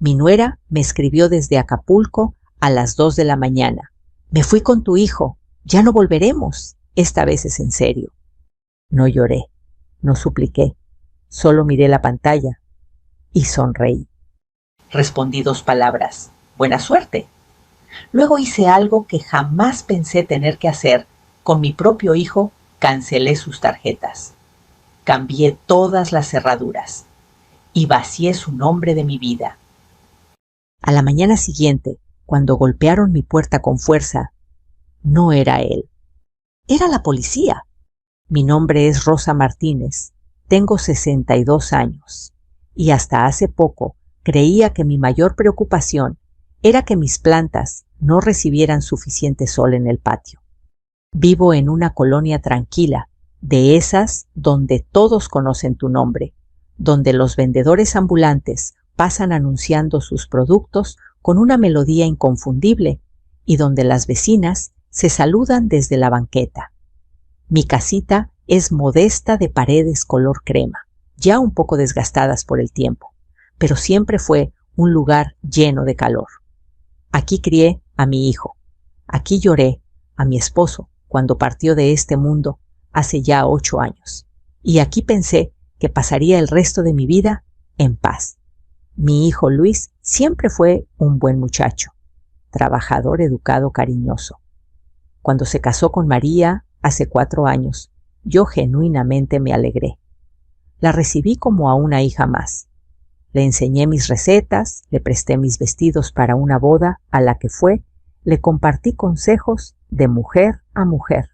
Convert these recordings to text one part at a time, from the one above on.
Mi nuera me escribió desde Acapulco a las 2 de la mañana. Me fui con tu hijo, ya no volveremos. Esta vez es en serio. No lloré, no supliqué, solo miré la pantalla y sonreí. Respondí 2 palabras. Buena suerte. Luego hice algo que jamás pensé tener que hacer. Con mi propio hijo cancelé sus tarjetas. Cambié todas las cerraduras y vacié su nombre de mi vida. A la mañana siguiente, cuando golpearon mi puerta con fuerza, no era él. Era la policía. Mi nombre es Rosa Martínez. Tengo 62 años. Y hasta hace poco creía que mi mayor preocupación era que mis plantas no recibieran suficiente sol en el patio. Vivo en una colonia tranquila, de esas donde todos conocen tu nombre, donde los vendedores ambulantes pasan anunciando sus productos con una melodía inconfundible y donde las vecinas se saludan desde la banqueta. Mi casita es modesta, de paredes color crema, ya un poco desgastadas por el tiempo, pero siempre fue un lugar lleno de calor. Aquí crié a mi hijo, aquí lloré a mi esposo cuando partió de este mundo hace ya 8 años, y aquí pensé que pasaría el resto de mi vida en paz. Mi hijo Luis siempre fue un buen muchacho, trabajador, educado, cariñoso. Cuando se casó con María hace 4 años, yo genuinamente me alegré. La recibí como a una hija más. Le enseñé mis recetas, le presté mis vestidos para una boda a la que fue, le compartí consejos de mujer a mujer.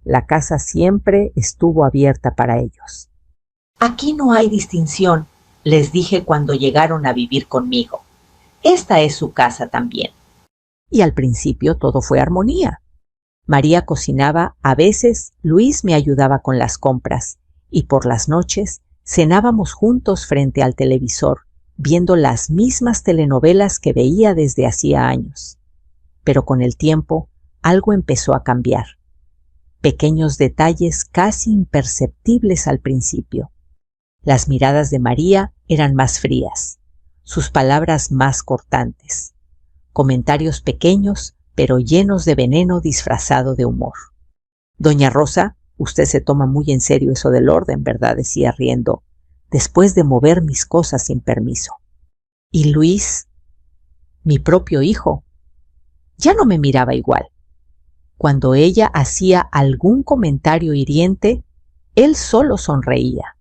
La casa siempre estuvo abierta para ellos. Aquí no hay distinción, les dije cuando llegaron a vivir conmigo. Esta es su casa también. Y al principio todo fue armonía. María cocinaba, a veces Luis me ayudaba con las compras, y por las noches cenábamos juntos frente al televisor, viendo las mismas telenovelas que veía desde hacía años. Pero con el tiempo algo empezó a cambiar. Pequeños detalles casi imperceptibles al principio. Las miradas de María eran más frías, sus palabras más cortantes. Comentarios pequeños, pero llenos de veneno disfrazado de humor. Doña Rosa, usted se toma muy en serio eso del orden, ¿verdad?, decía riendo, después de mover mis cosas sin permiso. Y Luis, mi propio hijo, ya no me miraba igual. Cuando ella hacía algún comentario hiriente, él solo sonreía.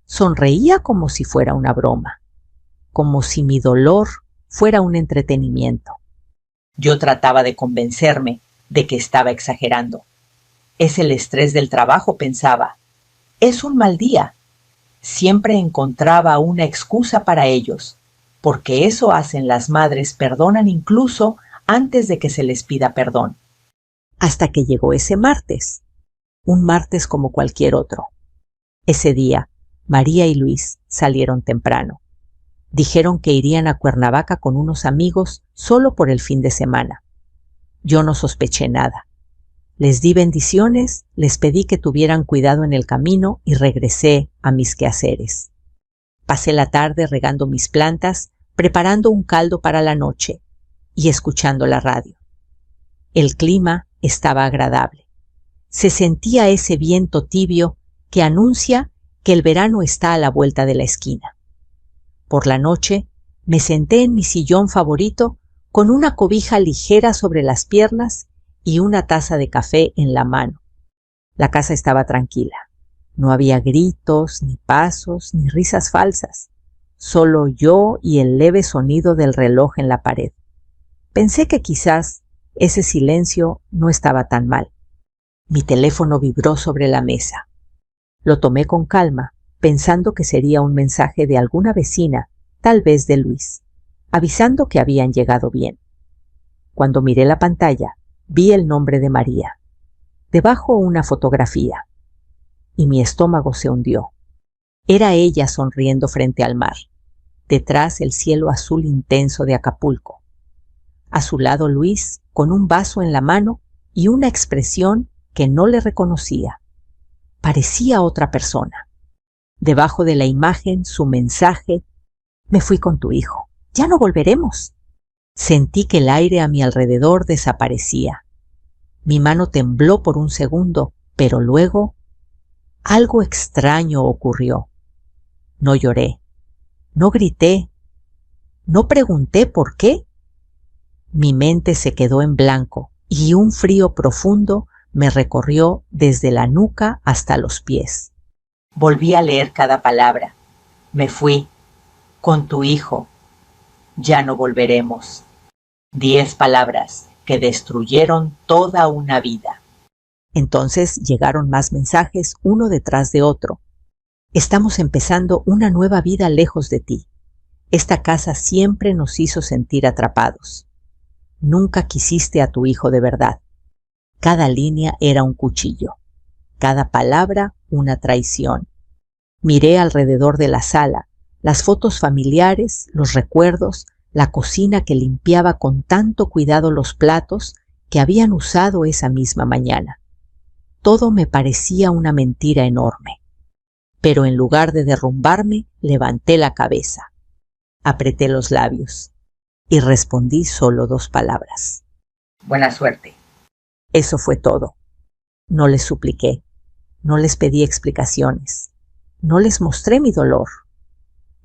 Sonreía como si fuera una broma, como si mi dolor fuera un entretenimiento. Yo trataba de convencerme de que estaba exagerando. Es el estrés del trabajo, pensaba. Es un mal día. Siempre encontraba una excusa para ellos, porque eso hacen las madres, perdonan incluso antes de que se les pida perdón. Hasta que llegó ese martes, un martes como cualquier otro. Ese día, María y Luis salieron temprano. Dijeron que irían a Cuernavaca con unos amigos solo por el fin de semana. Yo no sospeché nada. Les di bendiciones, les pedí que tuvieran cuidado en el camino y regresé a mis quehaceres. Pasé la tarde regando mis plantas, preparando un caldo para la noche y escuchando la radio. El clima estaba agradable. Se sentía ese viento tibio que anuncia que el verano está a la vuelta de la esquina. Por la noche me senté en mi sillón favorito con una cobija ligera sobre las piernas y una taza de café en la mano. La casa estaba tranquila. No había gritos, ni pasos, ni risas falsas. Solo yo y el leve sonido del reloj en la pared. Pensé que quizás ese silencio no estaba tan mal. Mi teléfono vibró sobre la mesa. Lo tomé con calma, pensando que sería un mensaje de alguna vecina, tal vez de Luis, avisando que habían llegado bien. Cuando miré la pantalla, vi el nombre de María. Debajo una fotografía. Y mi estómago se hundió. Era ella sonriendo frente al mar. Detrás el cielo azul intenso de Acapulco. A su lado Luis, con un vaso en la mano y una expresión que no le reconocía. Parecía otra persona. Debajo de la imagen, su mensaje: me fui con tu hijo, Ya no volveremos. Sentí que el aire a mi alrededor desaparecía. Mi mano tembló por un segundo, pero luego algo extraño ocurrió. No lloré, no grité, no pregunté por qué. Mi mente se quedó en blanco y un frío profundo me recorrió desde la nuca hasta los pies. Volví a leer cada palabra. Me fui, con tu hijo. Ya no volveremos. 10 palabras que destruyeron toda una vida. Entonces llegaron más mensajes uno detrás de otro. Estamos empezando una nueva vida lejos de ti. Esta casa siempre nos hizo sentir atrapados. Nunca quisiste a tu hijo de verdad. Cada línea era un cuchillo. Cada palabra una traición. Miré alrededor de la sala, las fotos familiares, los recuerdos, la cocina que limpiaba con tanto cuidado los platos que habían usado esa misma mañana. Todo me parecía una mentira enorme. Pero en lugar de derrumbarme, levanté la cabeza. Apreté los labios y respondí solo 2 palabras. Buena suerte. Eso fue todo. No les supliqué, no les pedí explicaciones, no les mostré mi dolor.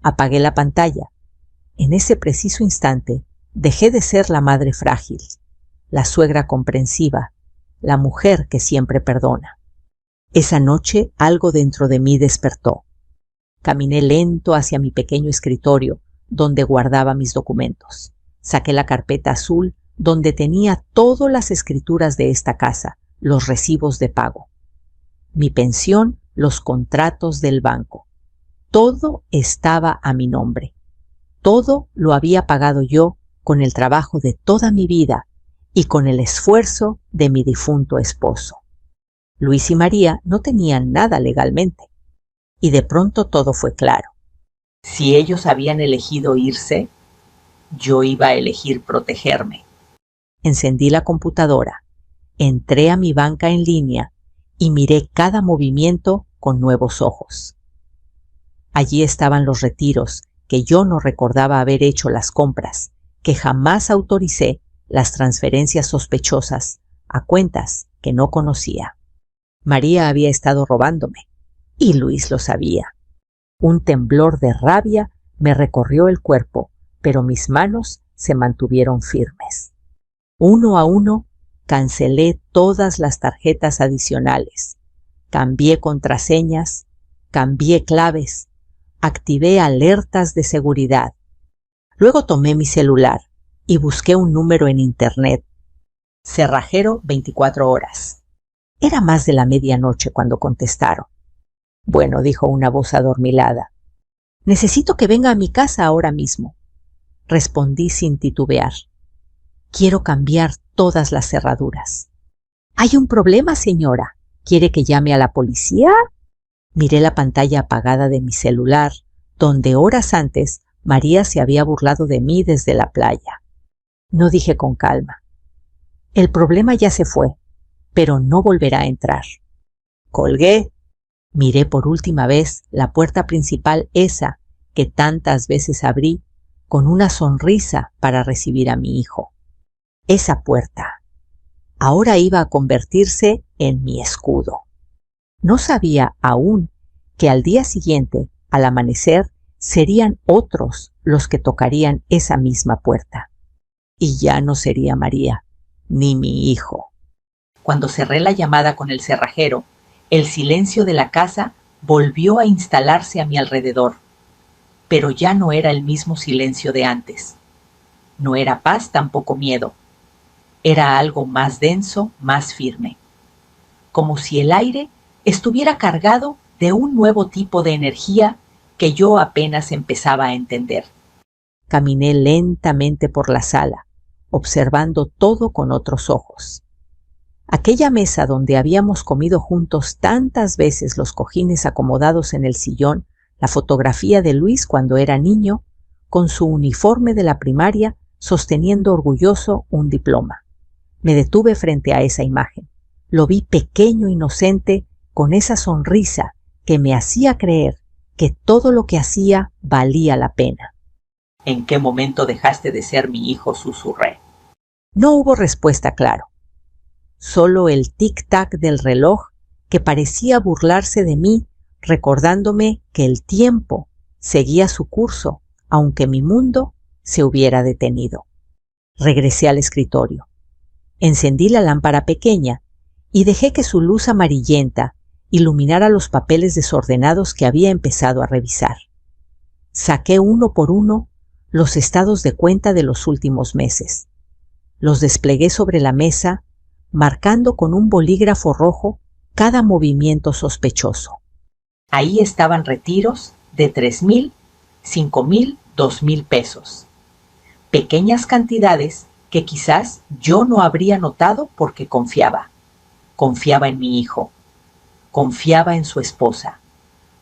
Apagué la pantalla. En ese preciso instante dejé de ser la madre frágil, la suegra comprensiva, la mujer que siempre perdona. Esa noche algo dentro de mí despertó. Caminé lento hacia mi pequeño escritorio, donde guardaba mis documentos. Saqué la carpeta azul, donde tenía todas las escrituras de esta casa, los recibos de pago. Mi pensión, los contratos del banco. Todo estaba a mi nombre. Todo lo había pagado yo con el trabajo de toda mi vida y con el esfuerzo de mi difunto esposo. Luis y María no tenían nada legalmente. Y de pronto todo fue claro. Si ellos habían elegido irse, yo iba a elegir protegerme. Encendí la computadora, entré a mi banca en línea y miré cada movimiento con nuevos ojos. Allí estaban los retiros, que yo no recordaba haber hecho, las compras, que jamás autoricé, las transferencias sospechosas a cuentas que no conocía. María había estado robándome, y Luis lo sabía. Un temblor de rabia me recorrió el cuerpo, pero mis manos se mantuvieron firmes. Uno a uno cancelé todas las tarjetas adicionales, cambié contraseñas, cambié claves, activé alertas de seguridad. Luego tomé mi celular y busqué un número en internet. Cerrajero 24 horas. Era más de la medianoche cuando contestaron. Bueno, dijo una voz adormilada. Necesito que venga a mi casa ahora mismo. Respondí sin titubear. Quiero cambiar todas las cerraduras. ¿Hay un problema, señora? ¿Quiere que llame a la policía? Miré la pantalla apagada de mi celular, donde horas antes María se había burlado de mí desde la playa. No dije con calma. El problema ya se fue, pero no volverá a entrar. Colgué. Miré por última vez la puerta principal, esa que tantas veces abrí con una sonrisa para recibir a mi hijo. Esa puerta ahora iba a convertirse en mi escudo. No sabía aún que al día siguiente, al amanecer, serían otros los que tocarían esa misma puerta. Y ya no sería María, ni mi hijo. Cuando cerré la llamada con el cerrajero, el silencio de la casa volvió a instalarse a mi alrededor. Pero ya no era el mismo silencio de antes. No era paz, tampoco miedo. Era algo más denso, más firme. Como si el aire estuviera cargado de un nuevo tipo de energía que yo apenas empezaba a entender. Caminé lentamente por la sala, observando todo con otros ojos. Aquella mesa donde habíamos comido juntos tantas veces, los cojines acomodados en el sillón, la fotografía de Luis cuando era niño, con su uniforme de la primaria, sosteniendo orgulloso un diploma. Me detuve frente a esa imagen. Lo vi pequeño, inocente, con esa sonrisa que me hacía creer que todo lo que hacía valía la pena. ¿En qué momento dejaste de ser mi hijo?, susurré. No hubo respuesta, claro. Solo el tic-tac del reloj que parecía burlarse de mí, recordándome que el tiempo seguía su curso, aunque mi mundo se hubiera detenido. Regresé al escritorio. Encendí la lámpara pequeña y dejé que su luz amarillenta iluminara los papeles desordenados que había empezado a revisar. Saqué uno por uno los estados de cuenta de los últimos meses. Los desplegué sobre la mesa, marcando con un bolígrafo rojo cada movimiento sospechoso. Ahí estaban retiros de 3,000, 5,000, 2,000 pesos. Pequeñas cantidades que quizás yo no habría notado porque confiaba. Confiaba en mi hijo. Confiaba en su esposa.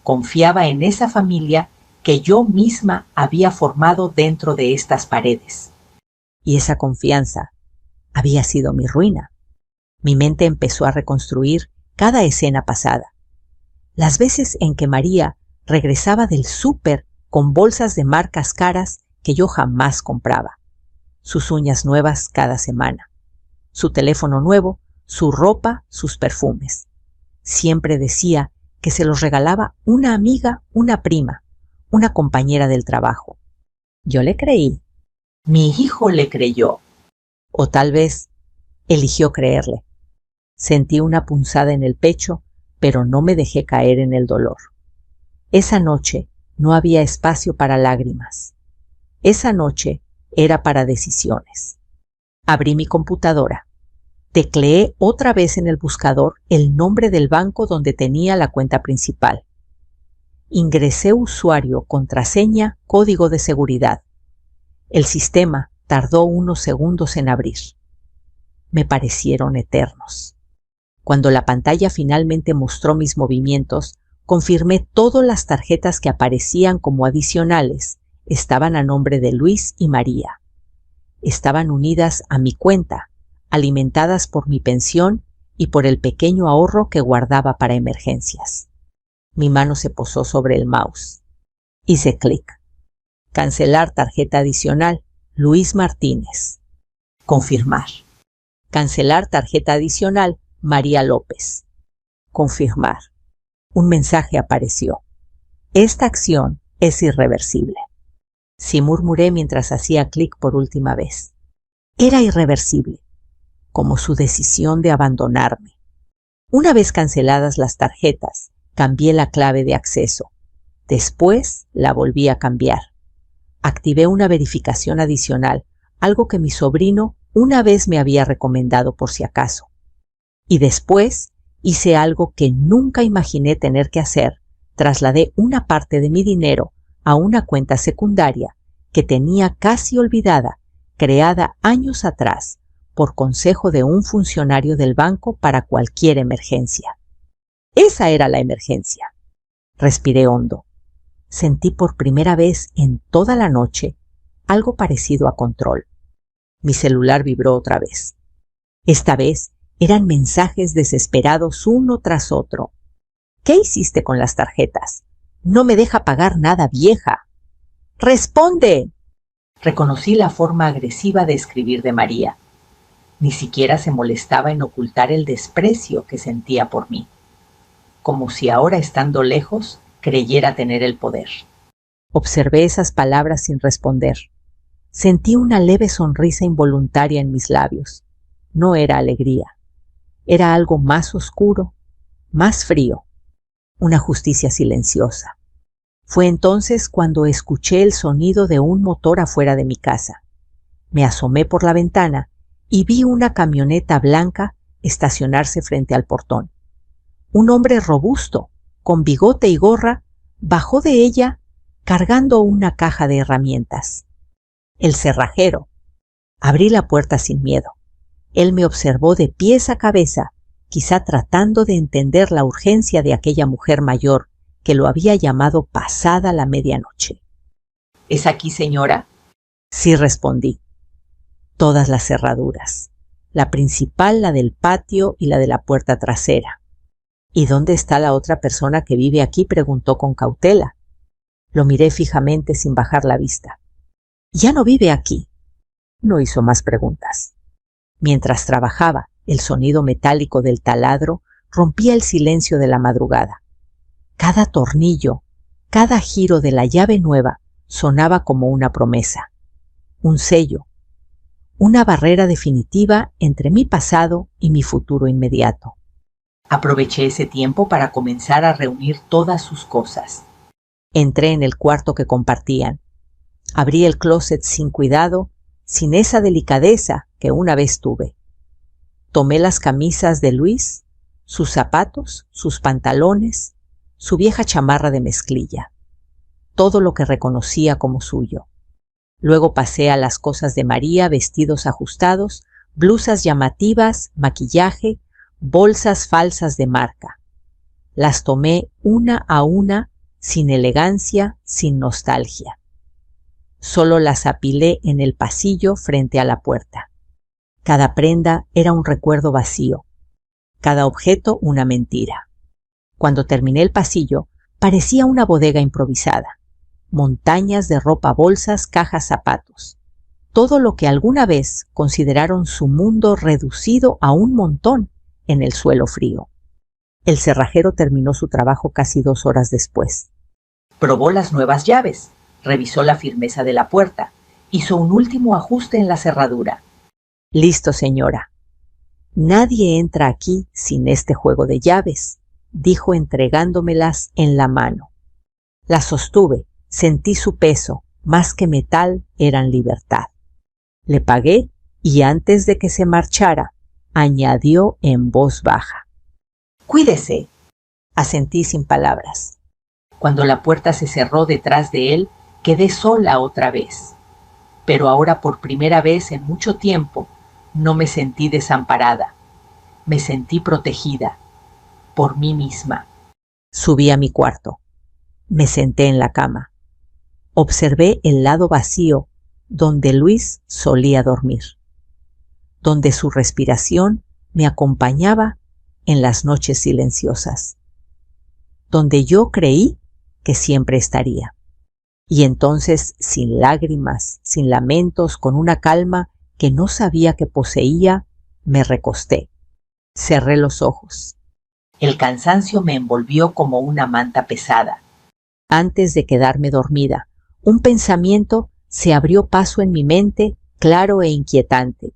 Confiaba en esa familia que yo misma había formado dentro de estas paredes. Y esa confianza había sido mi ruina. Mi mente empezó a reconstruir cada escena pasada. Las veces en que María regresaba del súper con bolsas de marcas caras que yo jamás compraba. Sus uñas nuevas cada semana. Su teléfono nuevo, su ropa, sus perfumes. Siempre decía que se los regalaba una amiga, una prima, una compañera del trabajo. Yo le creí. Mi hijo le creyó. O tal vez eligió creerle. Sentí una punzada en el pecho, pero no me dejé caer en el dolor. Esa noche no había espacio para lágrimas. Esa noche era para decisiones. Abrí mi computadora. Tecleé otra vez en el buscador el nombre del banco donde tenía la cuenta principal. Ingresé usuario, contraseña, código de seguridad. El sistema tardó unos segundos en abrir. Me parecieron eternos. Cuando la pantalla finalmente mostró mis movimientos, confirmé todas las tarjetas que aparecían como adicionales. Estaban a nombre de Luis y María. Estaban unidas a mi cuenta, alimentadas por mi pensión y por el pequeño ahorro que guardaba para emergencias. Mi mano se posó sobre el mouse. Hice clic. Cancelar tarjeta adicional, Luis Martínez. Confirmar. Cancelar tarjeta adicional, María López. Confirmar. Un mensaje apareció. Esta acción es irreversible. Sí, murmuré mientras hacía clic por última vez. Era irreversible, como su decisión de abandonarme. Una vez canceladas las tarjetas, cambié la clave de acceso. Después la volví a cambiar. Activé una verificación adicional, algo que mi sobrino una vez me había recomendado por si acaso. Y después hice algo que nunca imaginé tener que hacer. Trasladé una parte de mi dinero a una cuenta secundaria que tenía casi olvidada, creada años atrás por consejo de un funcionario del banco para cualquier emergencia. Esa era la emergencia. Respiré hondo. Sentí por primera vez en toda la noche algo parecido a control. Mi celular vibró otra vez. Esta vez eran mensajes desesperados uno tras otro. ¿Qué hiciste con las tarjetas? No me deja pagar nada, vieja. ¡Responde! Reconocí la forma agresiva de escribir de María. Ni siquiera se molestaba en ocultar el desprecio que sentía por mí. Como si ahora, estando lejos, creyera tener el poder. Observé esas palabras sin responder. Sentí una leve sonrisa involuntaria en mis labios. No era alegría. Era algo más oscuro, más frío. Una justicia silenciosa. Fue entonces cuando escuché el sonido de un motor afuera de mi casa. Me asomé por la ventana y vi una camioneta blanca estacionarse frente al portón. Un hombre robusto, con bigote y gorra, bajó de ella cargando una caja de herramientas. El cerrajero. Abrí la puerta sin miedo. Él me observó de pies a cabeza, quizá tratando de entender la urgencia de aquella mujer mayor que lo había llamado pasada la medianoche. ¿Es aquí, señora? Sí, respondí. Todas las cerraduras. La principal, la del patio y la de la puerta trasera. ¿Y dónde está la otra persona que vive aquí?, preguntó con cautela. Lo miré fijamente sin bajar la vista. ¿Ya no vive aquí? No hizo más preguntas. Mientras trabajaba, el sonido metálico del taladro rompía el silencio de la madrugada. Cada tornillo, cada giro de la llave nueva sonaba como una promesa, un sello, una barrera definitiva entre mi pasado y mi futuro inmediato. Aproveché ese tiempo para comenzar a reunir todas sus cosas. Entré en el cuarto que compartían. Abrí el closet sin cuidado, sin esa delicadeza que una vez tuve. Tomé las camisas de Luis, sus zapatos, sus pantalones, su vieja chamarra de mezclilla, todo lo que reconocía como suyo. Luego pasé a las cosas de María, vestidos ajustados, blusas llamativas, maquillaje, bolsas falsas de marca. Las tomé una a una, sin elegancia, sin nostalgia. Solo las apilé en el pasillo frente a la puerta. Cada prenda era un recuerdo vacío, cada objeto una mentira. Cuando terminé el pasillo, parecía una bodega improvisada. Montañas de ropa, bolsas, cajas, zapatos. Todo lo que alguna vez consideraron su mundo reducido a un montón en el suelo frío. El cerrajero terminó su trabajo casi 2 horas después. Probó las nuevas llaves, revisó la firmeza de la puerta, hizo un último ajuste en la cerradura. Listo, señora. Nadie entra aquí sin este juego de llaves, dijo entregándomelas en la mano. Las sostuve, sentí su peso, más que metal eran libertad. Le pagué y antes de que se marchara, añadió en voz baja. Cuídese. Asentí sin palabras. Cuando la puerta se cerró detrás de él, quedé sola otra vez. Pero ahora por primera vez en mucho tiempo no me sentí desamparada. Me sentí protegida por mí misma. Subí a mi cuarto. Me senté en la cama. Observé el lado vacío donde Luis solía dormir, donde su respiración me acompañaba en las noches silenciosas, donde yo creí que siempre estaría. Y entonces, sin lágrimas, sin lamentos, con una calma que no sabía que poseía, me recosté. Cerré los ojos. El cansancio me envolvió como una manta pesada. Antes de quedarme dormida, un pensamiento se abrió paso en mi mente, claro e inquietante.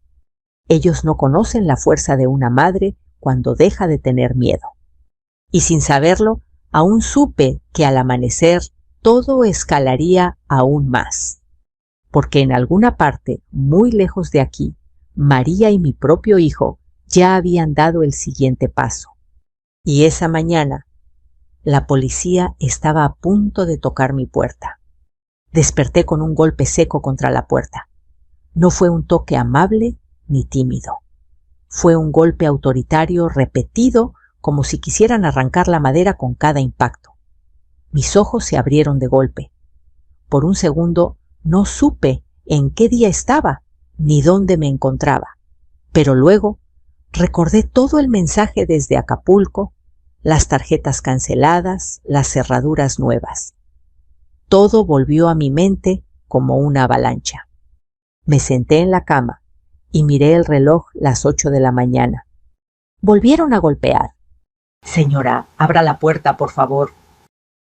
Ellos no conocen la fuerza de una madre cuando deja de tener miedo. Y sin saberlo, aún supe que al amanecer todo escalaría aún más. Porque en alguna parte, muy lejos de aquí, María y mi propio hijo ya habían dado el siguiente paso. Y esa mañana, la policía estaba a punto de tocar mi puerta. Desperté con un golpe seco contra la puerta. No fue un toque amable ni tímido. Fue un golpe autoritario repetido como si quisieran arrancar la madera con cada impacto. Mis ojos se abrieron de golpe. Por un segundo no supe en qué día estaba ni dónde me encontraba. Pero luego recordé todo el mensaje desde Acapulco, las tarjetas canceladas, las cerraduras nuevas. Todo volvió a mi mente como una avalancha. Me senté en la cama y miré el reloj las 8 de la mañana. Volvieron a golpear. Señora, abra la puerta, por favor.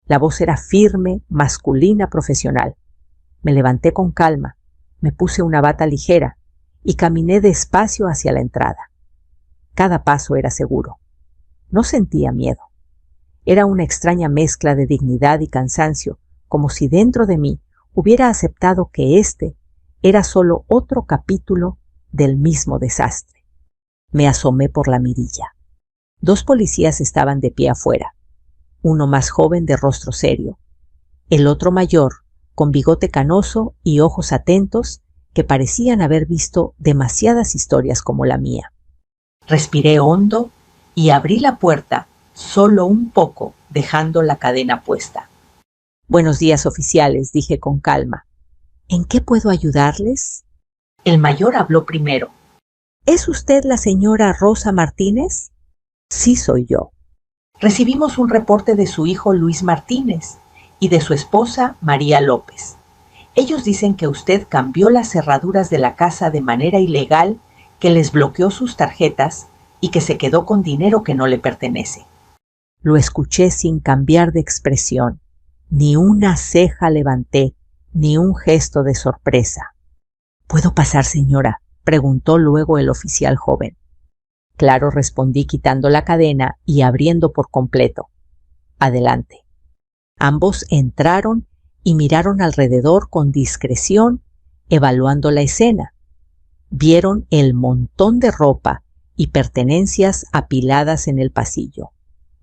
La voz era firme, masculina, profesional. Me levanté con calma, me puse una bata ligera y caminé despacio hacia la entrada. Cada paso era seguro. No sentía miedo. Era una extraña mezcla de dignidad y cansancio, como si dentro de mí hubiera aceptado que este era solo otro capítulo del mismo desastre. Me asomé por la mirilla. 2 policías estaban de pie afuera, uno más joven de rostro serio, el otro mayor, con bigote canoso y ojos atentos que parecían haber visto demasiadas historias como la mía. Respiré hondo y abrí la puerta solo un poco, dejando la cadena puesta. Buenos días, oficiales, dije con calma. ¿En qué puedo ayudarles? El mayor habló primero. ¿Es usted la señora Rosa Martínez? Sí, soy yo. Recibimos un reporte de su hijo Luis Martínez y de su esposa María López. Ellos dicen que usted cambió las cerraduras de la casa de manera ilegal, que les bloqueó sus tarjetas y que se quedó con dinero que no le pertenece. Lo escuché sin cambiar de expresión. Ni una ceja levanté, ni un gesto de sorpresa. —¿Puedo pasar, señora? —preguntó luego el oficial joven. Claro, respondí quitando la cadena y abriendo por completo. —Adelante. Ambos entraron y miraron alrededor con discreción, evaluando la escena. Vieron el montón de ropa y pertenencias apiladas en el pasillo.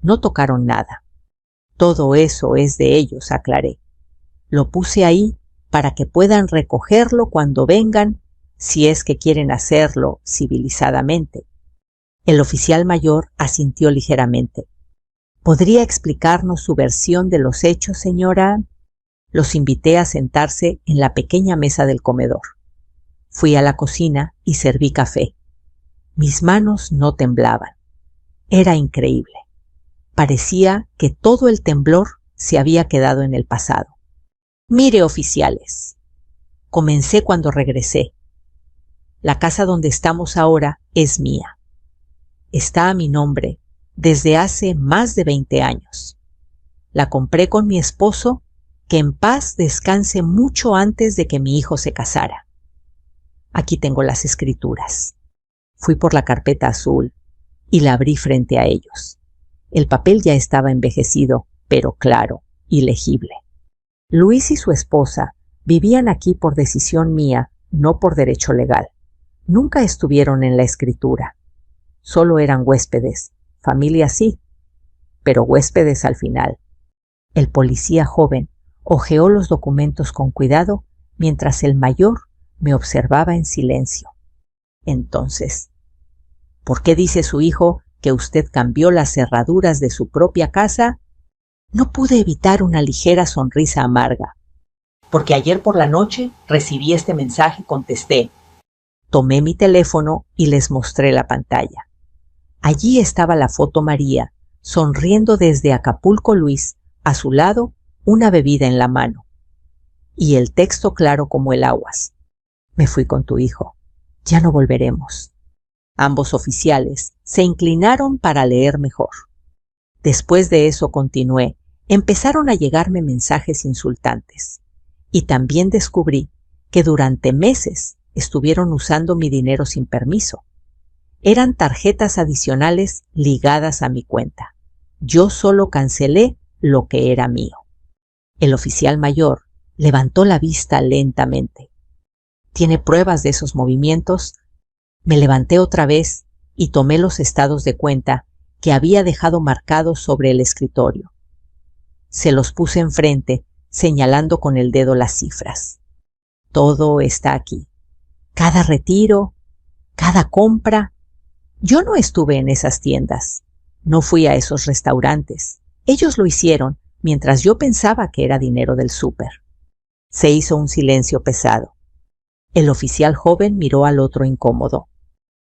No tocaron nada. Todo eso es de ellos, aclaré. Lo puse ahí para que puedan recogerlo cuando vengan, si es que quieren hacerlo civilizadamente. El oficial mayor asintió ligeramente. —¿Podría explicarnos su versión de los hechos, señora? Los invité a sentarse en la pequeña mesa del comedor. Fui a la cocina y serví café. Mis manos no temblaban. Era increíble. Parecía que todo el temblor se había quedado en el pasado. Mire, oficiales. Comencé cuando regresé. La casa donde estamos ahora es mía. Está a mi nombre desde hace más de 20 años. La compré con mi esposo, que en paz descanse mucho antes de que mi hijo se casara. Aquí tengo las escrituras. Fui por la carpeta azul y la abrí frente a ellos. El papel ya estaba envejecido, pero claro y legible. Luis y su esposa vivían aquí por decisión mía, no por derecho legal. Nunca estuvieron en la escritura. Solo eran huéspedes, familia sí, pero huéspedes al final. El policía joven hojeó los documentos con cuidado mientras el mayor me observaba en silencio. Entonces, ¿por qué dice su hijo que usted cambió las cerraduras de su propia casa? No pude evitar una ligera sonrisa amarga. Porque ayer por la noche recibí este mensaje y contesté. Tomé mi teléfono y les mostré la pantalla. Allí estaba la foto María, sonriendo desde Acapulco, Luis, a su lado, una bebida en la mano. Y el texto claro como el aguas. Me fui con tu hijo. Ya no volveremos. Ambos oficiales se inclinaron para leer mejor. Después de eso continué. Empezaron a llegarme mensajes insultantes. Y también descubrí que durante meses estuvieron usando mi dinero sin permiso. Eran tarjetas adicionales ligadas a mi cuenta. Yo solo cancelé lo que era mío. El oficial mayor levantó la vista lentamente. ¿Tiene pruebas de esos movimientos? Me levanté otra vez y tomé los estados de cuenta que había dejado marcados sobre el escritorio. Se los puse enfrente, señalando con el dedo las cifras. Todo está aquí. Cada retiro, cada compra. Yo no estuve en esas tiendas. No fui a esos restaurantes. Ellos lo hicieron mientras yo pensaba que era dinero del súper. Se hizo un silencio pesado. El oficial joven miró al otro incómodo.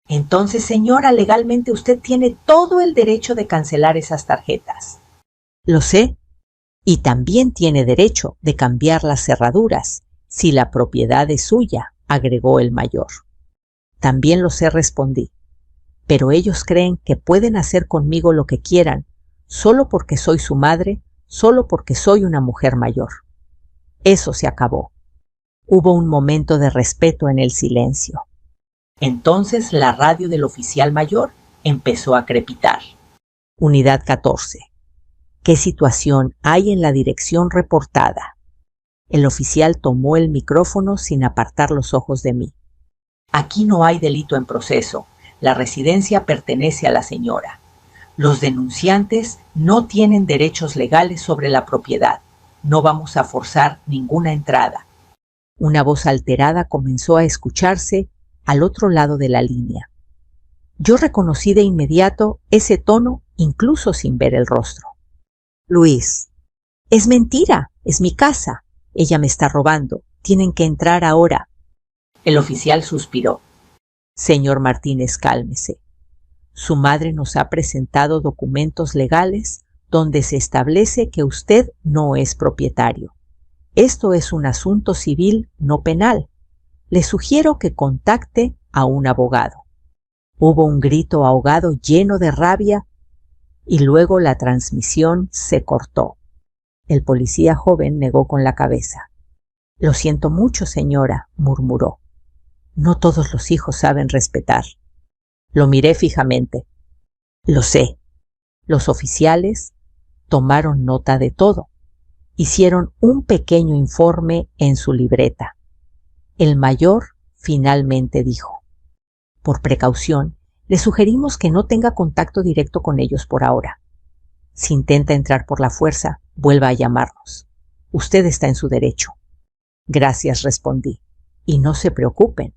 Entonces, señora, legalmente usted tiene todo el derecho de cancelar esas tarjetas. Lo sé. Y también tiene derecho de cambiar las cerraduras, si la propiedad es suya, agregó el mayor. También lo sé, respondí. Pero ellos creen que pueden hacer conmigo lo que quieran, solo porque soy su madre, solo porque soy una mujer mayor. Eso se acabó. Hubo un momento de respeto en el silencio. Entonces la radio del oficial mayor empezó a crepitar. Unidad 14. ¿Qué situación hay en la dirección reportada? El oficial tomó el micrófono sin apartar los ojos de mí. Aquí no hay delito en proceso. La residencia pertenece a la señora. Los denunciantes no tienen derechos legales sobre la propiedad. No vamos a forzar ninguna entrada. Una voz alterada comenzó a escucharse al otro lado de la línea. Yo reconocí de inmediato ese tono, incluso sin ver el rostro. Luis, es mentira, es mi casa. Ella me está robando. Tienen que entrar ahora. El oficial suspiró. Señor Martínez, cálmese. Su madre nos ha presentado documentos legales donde se establece que usted no es propietario. Esto es un asunto civil, no penal. Le sugiero que contacte a un abogado. Hubo un grito ahogado lleno de rabia y luego la transmisión se cortó. El policía joven negó con la cabeza. Lo siento mucho, señora, murmuró. No todos los hijos saben respetar. Lo miré fijamente. Lo sé. Los oficiales tomaron nota de todo. Hicieron un pequeño informe en su libreta. El mayor finalmente dijo: por precaución, le sugerimos que no tenga contacto directo con ellos por ahora. Si intenta entrar por la fuerza, vuelva a llamarnos. Usted está en su derecho. Gracias, respondí. Y no se preocupen.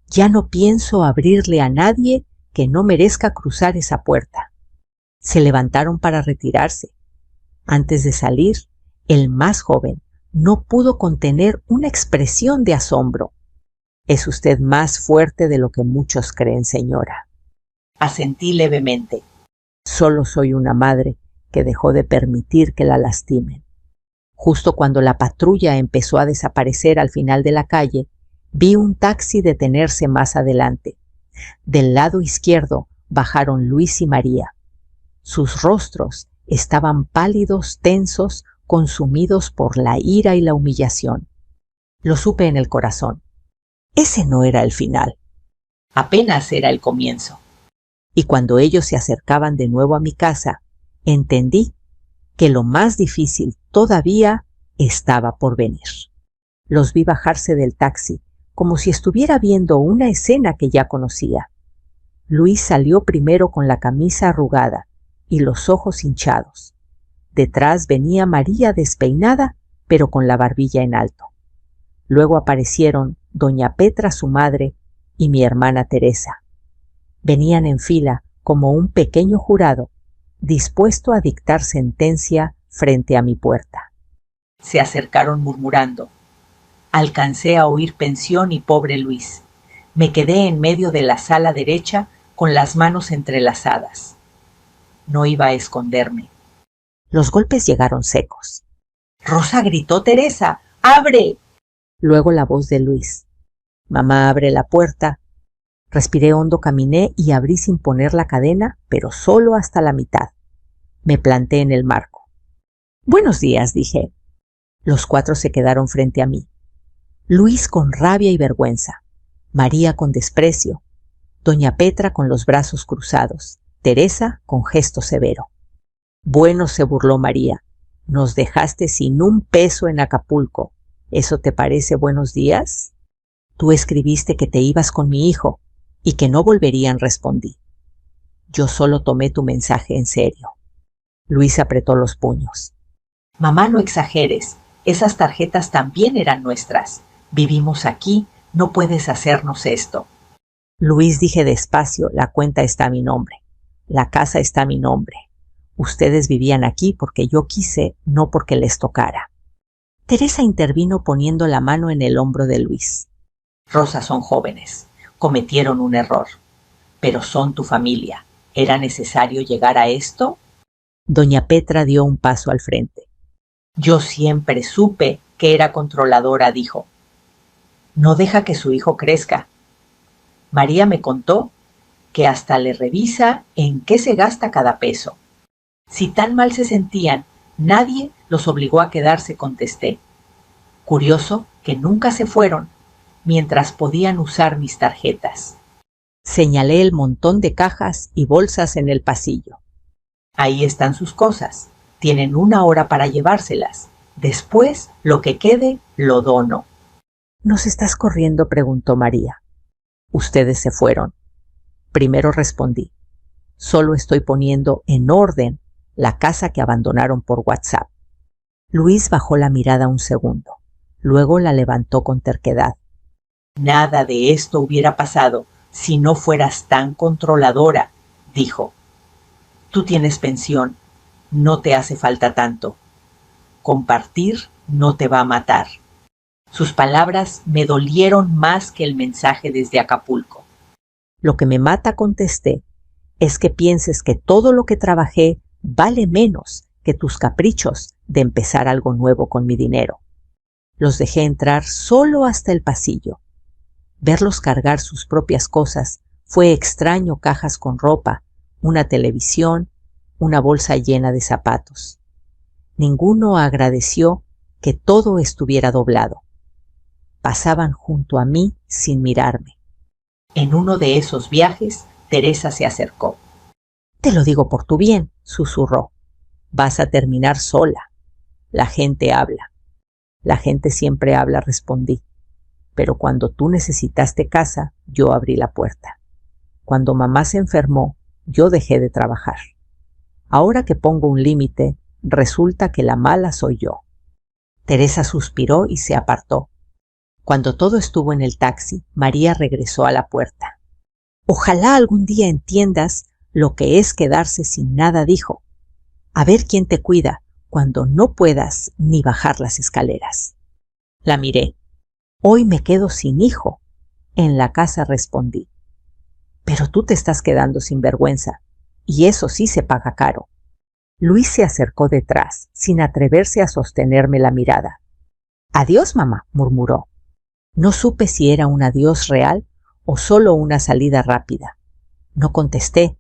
Ya no pienso abrirle a nadie que no merezca cruzar esa puerta. Se levantaron para retirarse. Antes de salir, el más joven no pudo contener una expresión de asombro. Es usted más fuerte de lo que muchos creen, señora. Asentí levemente. Solo soy una madre que dejó de permitir que la lastimen. Justo cuando la patrulla empezó a desaparecer al final de la calle, vi un taxi detenerse más adelante. Del lado izquierdo bajaron Luis y María. Sus rostros estaban pálidos, tensos, consumidos por la ira y la humillación. Lo supe en el corazón. Ese no era el final. Apenas era el comienzo. Y cuando ellos se acercaban de nuevo a mi casa, entendí que lo más difícil todavía estaba por venir. Los vi bajarse del taxi, como si estuviera viendo una escena que ya conocía. Luis salió primero con la camisa arrugada y los ojos hinchados. Detrás venía María despeinada, pero con la barbilla en alto. Luego aparecieron doña Petra, su madre, y mi hermana Teresa. Venían en fila como un pequeño jurado, dispuesto a dictar sentencia frente a mi puerta. Se acercaron murmurando. Alcancé a oír pensión y pobre Luis. Me quedé en medio de la sala derecha con las manos entrelazadas. No iba a esconderme. Los golpes llegaron secos. «Rosa», gritó Teresa, «¡abre!». Luego la voz de Luis. «Mamá, abre la puerta». Respiré hondo, caminé y abrí sin poner la cadena, pero solo hasta la mitad. Me planté en el marco. «Buenos días», dije. Los cuatro se quedaron frente a mí. Luis con rabia y vergüenza, María con desprecio, doña Petra con los brazos cruzados, Teresa con gesto severo. «Bueno», se burló María, «nos dejaste sin un peso en Acapulco. ¿Eso te parece buenos días? Tú escribiste que te ibas con mi hijo y que no volverían», respondí. «Yo solo tomé tu mensaje en serio». Luis apretó los puños. «Mamá, no exageres. Esas tarjetas también eran nuestras. Vivimos aquí, no puedes hacernos esto». «Luis», dije despacio, «la cuenta está a mi nombre. La casa está a mi nombre. Ustedes vivían aquí porque yo quise, no porque les tocara». Teresa intervino poniendo la mano en el hombro de Luis. «Rosa, son jóvenes. Cometieron un error. Pero son tu familia. ¿Era necesario llegar a esto?». Doña Petra dio un paso al frente. «Yo siempre supe que era controladora», dijo. «No deja que su hijo crezca. María me contó que hasta le revisa en qué se gasta cada peso. Si tan mal se sentían, nadie los obligó a quedarse», contesté. «Curioso que nunca se fueron mientras podían usar mis tarjetas». Señalé el montón de cajas y bolsas en el pasillo. «Ahí están sus cosas. Tienen 1 hora para llevárselas. Después, lo que quede, lo dono». «¿Nos estás corriendo?», preguntó María. «Ustedes se fueron». Primero respondí. «Solo estoy poniendo en orden la casa que abandonaron por WhatsApp». Luis bajó la mirada un segundo. Luego la levantó con terquedad. «Nada de esto hubiera pasado si no fueras tan controladora», dijo. «Tú tienes pensión. No te hace falta tanto. Compartir no te va a matar». Sus palabras me dolieron más que el mensaje desde Acapulco. «Lo que me mata», contesté, «es que pienses que todo lo que trabajé vale menos que tus caprichos de empezar algo nuevo con mi dinero». Los dejé entrar solo hasta el pasillo. Verlos cargar sus propias cosas fue extraño: cajas con ropa, una televisión, una bolsa llena de zapatos. Ninguno agradeció que todo estuviera doblado. Pasaban junto a mí sin mirarme. En uno de esos viajes, Teresa se acercó. «Te lo digo por tu bien», susurró. «Vas a terminar sola. La gente habla». «La gente siempre habla», respondí. «Pero cuando tú necesitaste casa, yo abrí la puerta. Cuando mamá se enfermó, yo dejé de trabajar. Ahora que pongo un límite, resulta que la mala soy yo». Teresa suspiró y se apartó. Cuando todo estuvo en el taxi, María regresó a la puerta. «Ojalá algún día entiendas lo que es quedarse sin nada», dijo. «A ver quién te cuida cuando no puedas ni bajar las escaleras». La miré. «Hoy me quedo sin hijo», en la casa respondí. «Pero tú te estás quedando sin vergüenza, y eso sí se paga caro». Luis se acercó detrás, sin atreverse a sostenerme la mirada. «Adiós, mamá», murmuró. No supe si era un adiós real o solo una salida rápida. No contesté.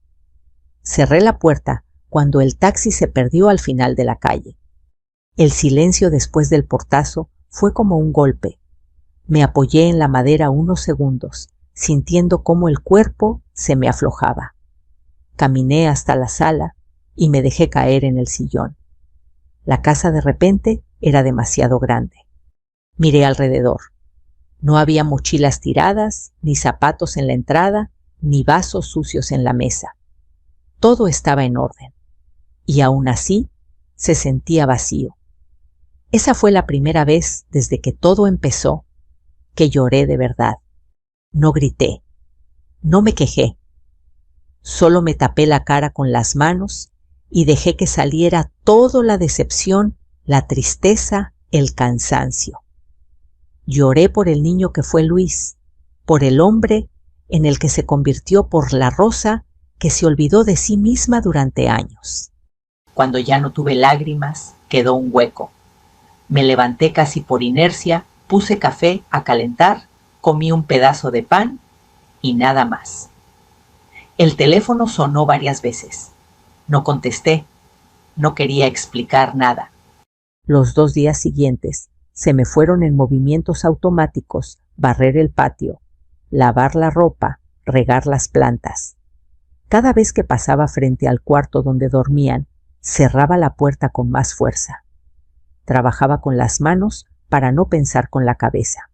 Cerré la puerta cuando el taxi se perdió al final de la calle. El silencio después del portazo fue como un golpe. Me apoyé en la madera unos segundos, sintiendo cómo el cuerpo se me aflojaba. Caminé hasta la sala y me dejé caer en el sillón. La casa de repente era demasiado grande. Miré alrededor. No había mochilas tiradas, ni zapatos en la entrada, ni vasos sucios en la mesa. Todo estaba en orden, y aún así se sentía vacío. Esa fue la primera vez desde que todo empezó que lloré de verdad. No grité, no me quejé. Solo me tapé la cara con las manos y dejé que saliera toda la decepción, la tristeza, el cansancio. Lloré por el niño que fue Luis, por el hombre en el que se convirtió, por la Rosa que se olvidó de sí misma durante años. Cuando ya no tuve lágrimas, quedó un hueco. Me levanté casi por inercia, puse café a calentar, comí un pedazo de pan y nada más. El teléfono sonó varias veces. No contesté. No quería explicar nada. Los 2 días siguientes se me fueron en movimientos automáticos: barrer el patio, lavar la ropa, regar las plantas. Cada vez que pasaba frente al cuarto donde dormían, cerraba la puerta con más fuerza. Trabajaba con las manos para no pensar con la cabeza.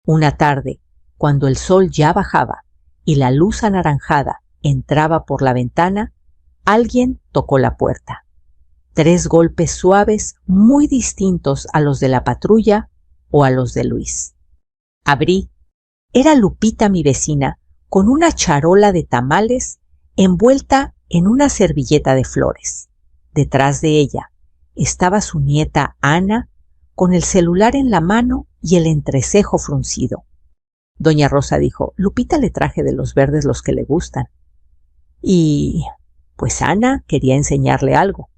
Una tarde, cuando el sol ya bajaba y la luz anaranjada entraba por la ventana, alguien tocó la puerta. 3 golpes suaves, muy distintos a los de la patrulla o a los de Luis. Abrí. Era Lupita, mi vecina, con una charola de tamales envuelta en una servilleta de flores. Detrás de ella estaba su nieta Ana, con el celular en la mano y el entrecejo fruncido. Doña Rosa dijo: «Lupita le traje de los verdes los que le gustan». Y pues Ana quería enseñarle algo.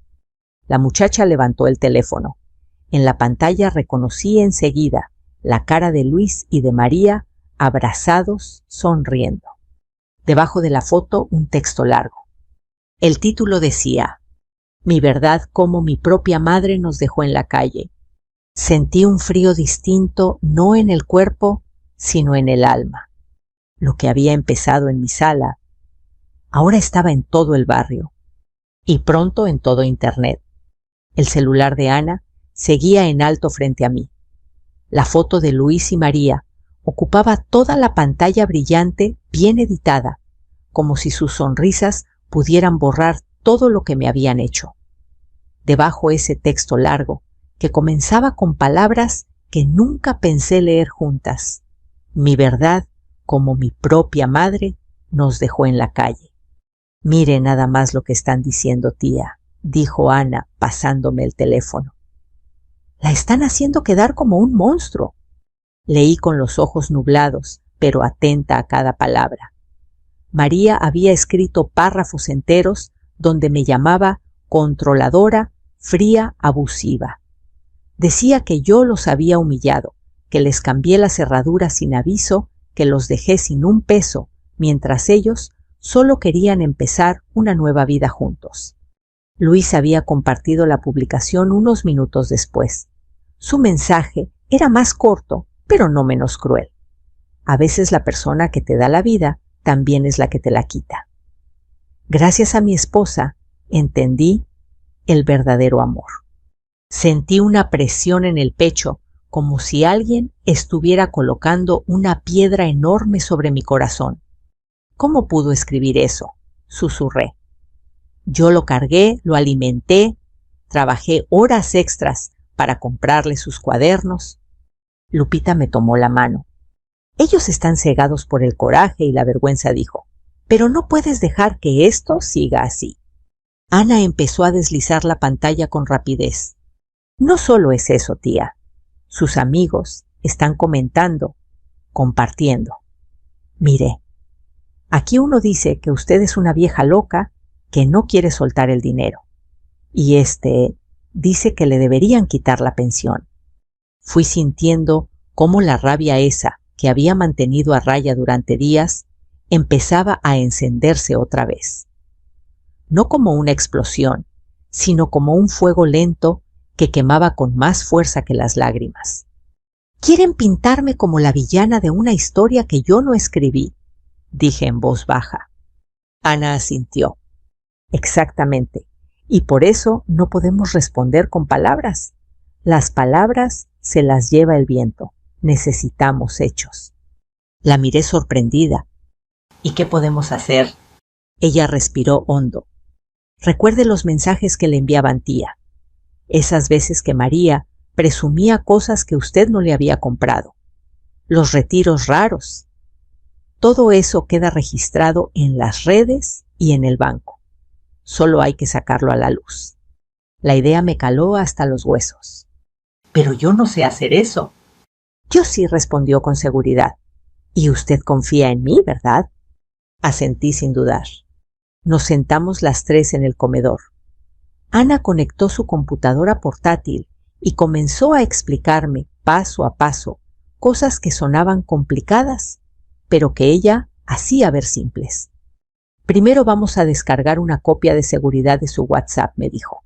La muchacha levantó el teléfono. En la pantalla reconocí enseguida la cara de Luis y de María, abrazados, sonriendo. Debajo de la foto, un texto largo. El título decía: «Mi verdad, como mi propia madre nos dejó en la calle. Sentí un frío distinto, no en el cuerpo, sino en el alma. Lo que había empezado en mi sala, ahora estaba en todo el barrio, y pronto en todo Internet». El celular de Ana seguía en alto frente a mí. La foto de Luis y María ocupaba toda la pantalla, brillante, bien editada, como si sus sonrisas pudieran borrar todo lo que me habían hecho. Debajo ese texto largo, que comenzaba con palabras que nunca pensé leer juntas: «Mi verdad, como mi propia madre nos dejó en la calle». «Mire nada más lo que están diciendo, tía», dijo Ana, pasándome el teléfono. «La están haciendo quedar como un monstruo». Leí con los ojos nublados, pero atenta a cada palabra. María había escrito párrafos enteros donde me llamaba controladora, fría, abusiva. Decía que yo los había humillado, que les cambié la cerradura sin aviso, que los dejé sin un peso, mientras ellos solo querían empezar una nueva vida juntos. Luis había compartido la publicación unos minutos después. Su mensaje era más corto, pero no menos cruel. A veces la persona que te da la vida también es la que te la quita. Gracias a mi esposa, entendí el verdadero amor. Sentí una presión en el pecho, como si alguien estuviera colocando una piedra enorme sobre mi corazón. ¿Cómo pudo escribir eso?, susurré. Yo lo cargué, lo alimenté, trabajé horas extras para comprarle sus cuadernos. Lupita me tomó la mano. Ellos están cegados por el coraje y la vergüenza, dijo, pero no puedes dejar que esto siga así. Ana empezó a deslizar la pantalla con rapidez. No solo es eso, tía. Sus amigos están comentando, compartiendo. Mire, aquí uno dice que usted es una vieja loca que no quiere soltar el dinero. Y dice que le deberían quitar la pensión. Fui sintiendo cómo la rabia esa que había mantenido a raya durante días empezaba a encenderse otra vez. No como una explosión, sino como un fuego lento que quemaba con más fuerza que las lágrimas. «Quieren pintarme como la villana de una historia que yo no escribí», dije en voz baja. Ana asintió. «Exactamente, y por eso no podemos responder con palabras. Las palabras se las lleva el viento. Necesitamos hechos». La miré sorprendida. «¿Y qué podemos hacer?». Ella respiró hondo. «Recuerde los mensajes que le enviaban, tía. Esas veces que María presumía cosas que usted no le había comprado. Los retiros raros. Todo eso queda registrado en las redes y en el banco. Solo hay que sacarlo a la luz». La idea me caló hasta los huesos. «Pero yo no sé hacer eso». «Yo sí», respondió con seguridad. «Y usted confía en mí, ¿verdad?». Asentí sin dudar. Nos sentamos las tres en el comedor. Ana conectó su computadora portátil y comenzó a explicarme paso a paso cosas que sonaban complicadas, pero que ella hacía ver simples. «Primero vamos a descargar una copia de seguridad de su WhatsApp», me dijo.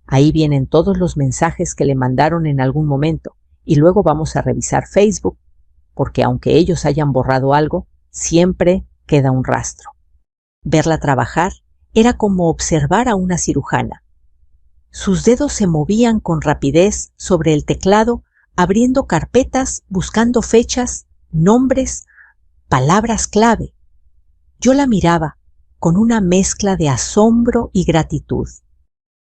«Ahí vienen todos los mensajes que le mandaron en algún momento, y luego vamos a revisar Facebook, porque aunque ellos hayan borrado algo, siempre queda un rastro». Verla trabajar era como observar a una cirujana. Sus dedos se movían con rapidez sobre el teclado, abriendo carpetas, buscando fechas, nombres, palabras clave. Yo la miraba con una mezcla de asombro y gratitud.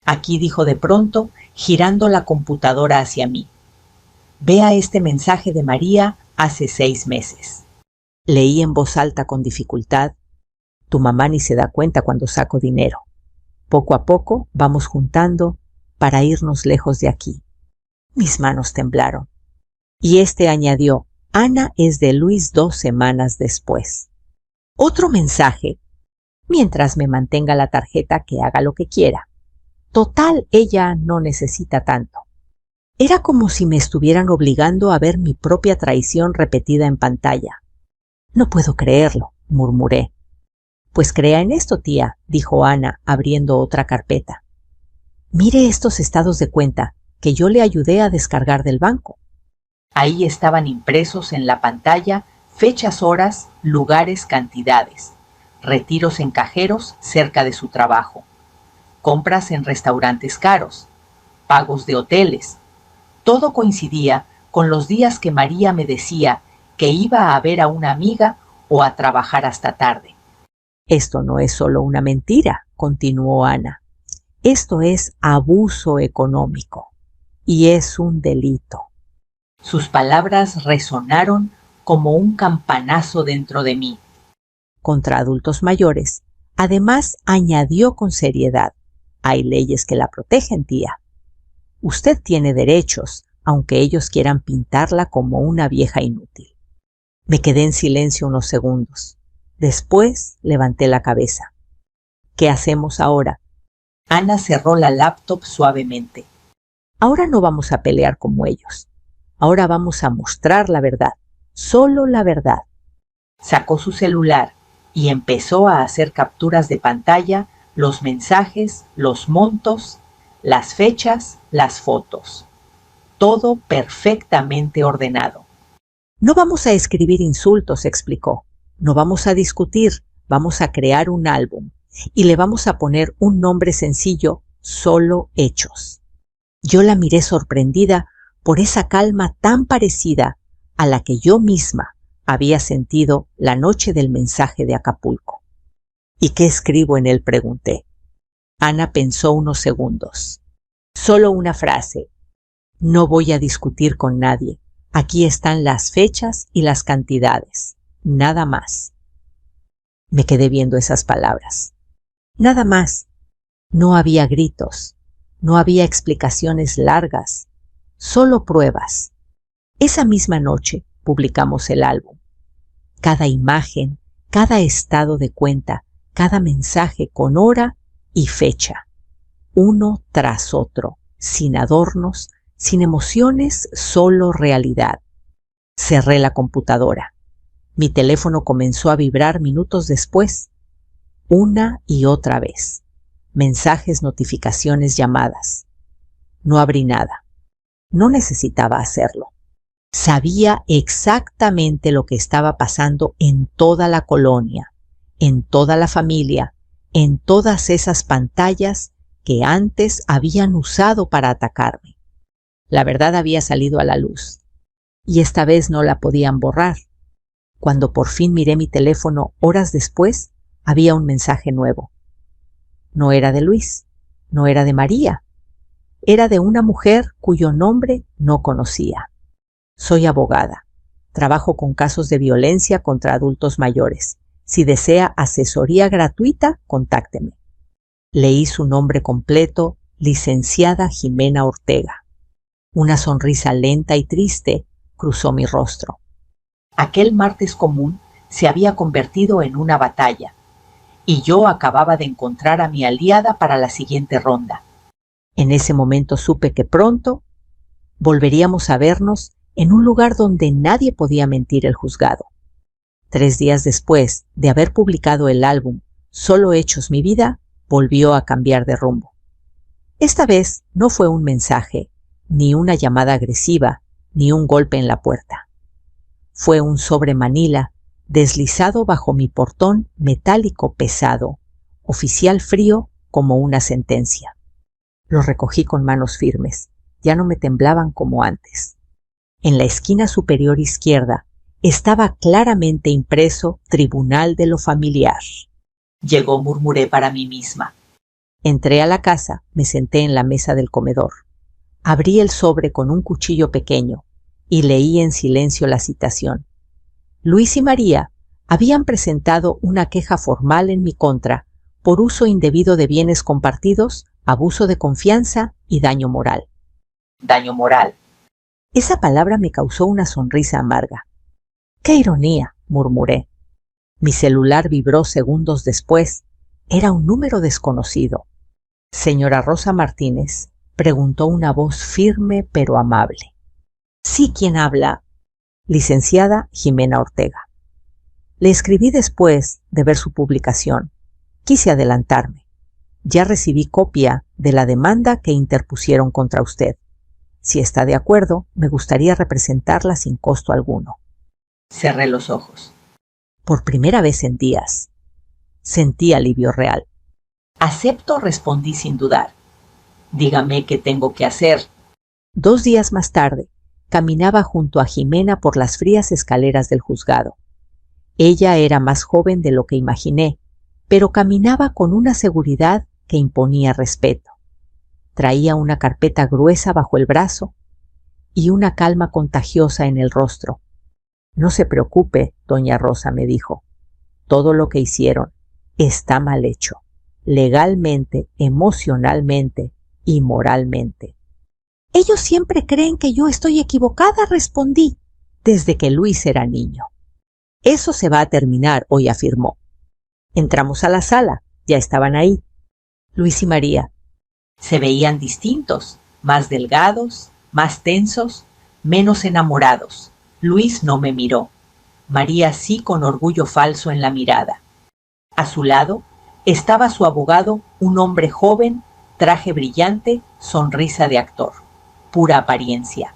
«Aquí», dijo de pronto, girando la computadora hacia mí. «Vea este mensaje de María hace 6 meses». Leí en voz alta con dificultad. «Tu mamá ni se da cuenta cuando saco dinero. Poco a poco vamos juntando para irnos lejos de aquí». Mis manos temblaron. Y añadió: «Ana es de Luis 2 semanas después». Otro mensaje: «Mientras me mantenga la tarjeta, que haga lo que quiera. Total, ella no necesita tanto». Era como si me estuvieran obligando a ver mi propia traición repetida en pantalla. «No puedo creerlo», murmuré. «Pues crea en esto, tía», dijo Ana, abriendo otra carpeta. «Mire estos estados de cuenta que yo le ayudé a descargar del banco». Ahí estaban impresos en la pantalla fechas, horas, lugares, cantidades, retiros en cajeros cerca de su trabajo, compras en restaurantes caros, pagos de hoteles. Todo coincidía con los días que María me decía que iba a ver a una amiga o a trabajar hasta tarde. «Esto no es solo una mentira», continuó Ana. «Esto es abuso económico y es un delito». Sus palabras resonaron como un campanazo dentro de mí. «Contra adultos mayores». Además, añadió con seriedad: «Hay leyes que la protegen, tía. Usted tiene derechos, aunque ellos quieran pintarla como una vieja inútil». Me quedé en silencio unos segundos. Después levanté la cabeza. «¿Qué hacemos ahora?». Ana cerró la laptop suavemente. Ahora no vamos a pelear como ellos. Ahora vamos a mostrar la verdad, solo la verdad. Sacó su celular y empezó a hacer capturas de pantalla, los mensajes, los montos, las fechas, las fotos. Todo perfectamente ordenado. No vamos a escribir insultos, explicó. No vamos a discutir, vamos a crear un álbum y le vamos a poner un nombre sencillo, Solo Hechos. Yo la miré sorprendida por esa calma tan parecida a la que yo misma había sentido la noche del mensaje de Acapulco. ¿Y qué escribo en él?, pregunté. Ana pensó unos segundos. Solo una frase. No voy a discutir con nadie. Aquí están las fechas y las cantidades. Nada más. Me quedé viendo esas palabras. Nada más. No había gritos. No había explicaciones largas. Solo pruebas. Esa misma noche publicamos el álbum. Cada imagen, cada estado de cuenta, cada mensaje con hora y fecha. Uno tras otro, sin adornos, sin emociones, solo realidad. Cerré la computadora. Mi teléfono comenzó a vibrar minutos después. Una y otra vez. Mensajes, notificaciones, llamadas. No abrí nada. No necesitaba hacerlo. Sabía exactamente lo que estaba pasando en toda la colonia, en toda la familia, en todas esas pantallas que antes habían usado para atacarme. La verdad había salido a la luz, y esta vez no la podían borrar. Cuando por fin miré mi teléfono horas después, había un mensaje nuevo. No era de Luis, no era de María, era de una mujer cuyo nombre no conocía. Soy abogada. Trabajo con casos de violencia contra adultos mayores. Si desea asesoría gratuita, contácteme. Leí su nombre completo, licenciada Jimena Ortega. Una sonrisa lenta y triste cruzó mi rostro. Aquel martes común se había convertido en una batalla, y yo acababa de encontrar a mi aliada para la siguiente ronda. En ese momento supe que pronto volveríamos a vernos en un lugar donde nadie podía mentir el juzgado. 3 días después de haber publicado el álbum Solo Hechos mi vida, volvió a cambiar de rumbo. Esta vez no fue un mensaje, ni una llamada agresiva, ni un golpe en la puerta. Fue un sobre Manila deslizado bajo mi portón metálico pesado, oficial frío como una sentencia. Lo recogí con manos firmes, ya no me temblaban como antes. En la esquina superior izquierda estaba claramente impreso Tribunal de lo Familiar. Llegó, murmuré para mí misma. Entré a la casa, me senté en la mesa del comedor. Abrí el sobre con un cuchillo pequeño y leí en silencio la citación. Luis y María habían presentado una queja formal en mi contra por uso indebido de bienes compartidos, abuso de confianza y daño moral. Daño moral. Esa palabra me causó una sonrisa amarga. ¡Qué ironía!, murmuré. Mi celular vibró segundos después. Era un número desconocido. Señora Rosa Martínez, preguntó una voz firme pero amable. Sí, ¿quién habla? Licenciada Jimena Ortega. Le escribí después de ver su publicación. Quise adelantarme. Ya recibí copia de la demanda que interpusieron contra usted. Si está de acuerdo, me gustaría representarla sin costo alguno. Cerré los ojos. Por primera vez en días, sentí alivio real. Acepto, respondí sin dudar. Dígame qué tengo que hacer. 2 días más tarde, caminaba junto a Jimena por las frías escaleras del juzgado. Ella era más joven de lo que imaginé, pero caminaba con una seguridad que imponía respeto. Traía una carpeta gruesa bajo el brazo y una calma contagiosa en el rostro. No se preocupe, doña Rosa, me dijo. Todo lo que hicieron está mal hecho, legalmente, emocionalmente y moralmente. Ellos siempre creen que yo estoy equivocada, respondí, desde que Luis era niño. Eso se va a terminar hoy, afirmó. Entramos a la sala, ya estaban ahí. Luis y María. Se veían distintos, más delgados, más tensos, menos enamorados. Luis no me miró. María sí, con orgullo falso en la mirada. A su lado estaba su abogado, un hombre joven, traje brillante, sonrisa de actor, pura apariencia.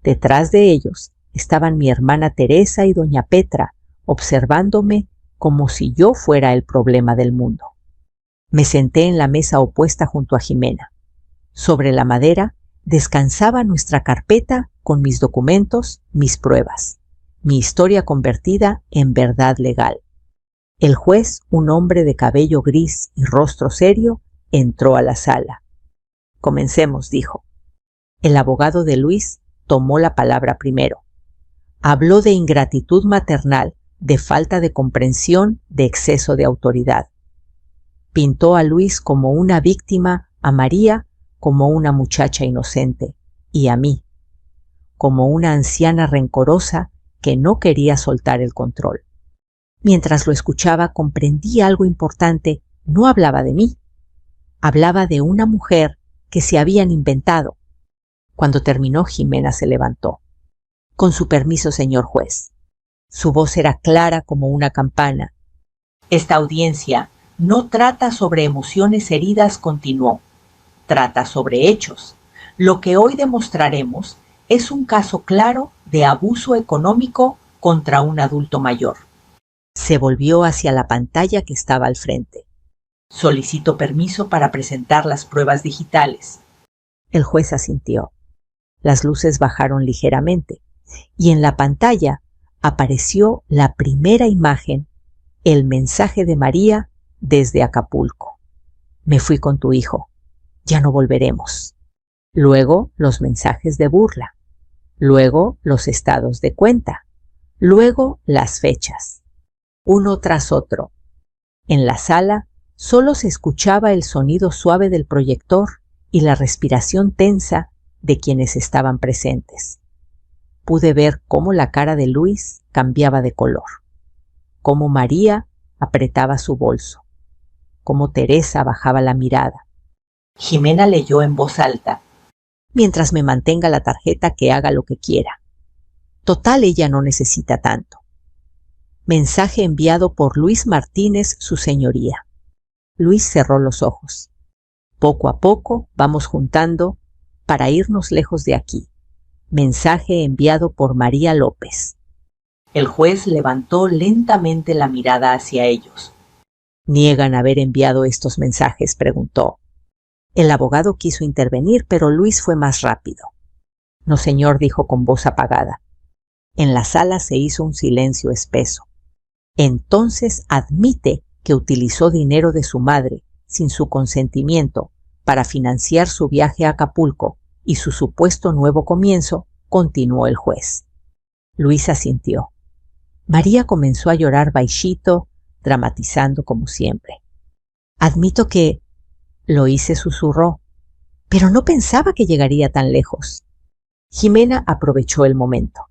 Detrás de ellos estaban mi hermana Teresa y doña Petra, observándome como si yo fuera el problema del mundo. Me senté en la mesa opuesta junto a Jimena. Sobre la madera descansaba nuestra carpeta con mis documentos, mis pruebas, mi historia convertida en verdad legal. El juez, un hombre de cabello gris y rostro serio, entró a la sala. Comencemos, dijo. El abogado de Luis tomó la palabra primero. Habló de ingratitud maternal, de falta de comprensión, de exceso de autoridad. Pintó a Luis como una víctima, a María como una muchacha inocente y a mí como una anciana rencorosa que no quería soltar el control. Mientras lo escuchaba comprendí algo importante. No hablaba de mí, hablaba de una mujer que se habían inventado. Cuando terminó, Jimena se levantó. Con su permiso, señor juez. Su voz era clara como una campana. Esta audiencia no trata sobre emociones heridas, continuó. Trata sobre hechos. Lo que hoy demostraremos es un caso claro de abuso económico contra un adulto mayor. Se volvió hacia la pantalla que estaba al frente. Solicito permiso para presentar las pruebas digitales. El juez asintió. Las luces bajaron ligeramente y en la pantalla apareció la primera imagen, el mensaje de María desde Acapulco. Me fui con tu hijo. Ya no volveremos. Luego los mensajes de burla. Luego los estados de cuenta. Luego las fechas. Uno tras otro. En la sala solo se escuchaba el sonido suave del proyector y la respiración tensa de quienes estaban presentes. Pude ver cómo la cara de Luis cambiaba de color, cómo María apretaba su bolso, cómo Teresa bajaba la mirada. Jimena leyó en voz alta. Mientras me mantenga la tarjeta, que haga lo que quiera. Total, ella no necesita tanto. Mensaje enviado por Luis Martínez, su señoría. Luis cerró los ojos. Poco a poco vamos juntando para irnos lejos de aquí. Mensaje enviado por María López. El juez levantó lentamente la mirada hacia ellos. ¿Niegan haber enviado estos mensajes?, preguntó. El abogado quiso intervenir, pero Luis fue más rápido. No, señor, dijo con voz apagada. En la sala se hizo un silencio espeso. Entonces admite que utilizó dinero de su madre, sin su consentimiento, para financiar su viaje a Acapulco y su supuesto nuevo comienzo, continuó el juez. Luis asintió. María comenzó a llorar baixito, dramatizando como siempre. Admito que lo hice, susurró, pero no pensaba que llegaría tan lejos. Jimena aprovechó el momento.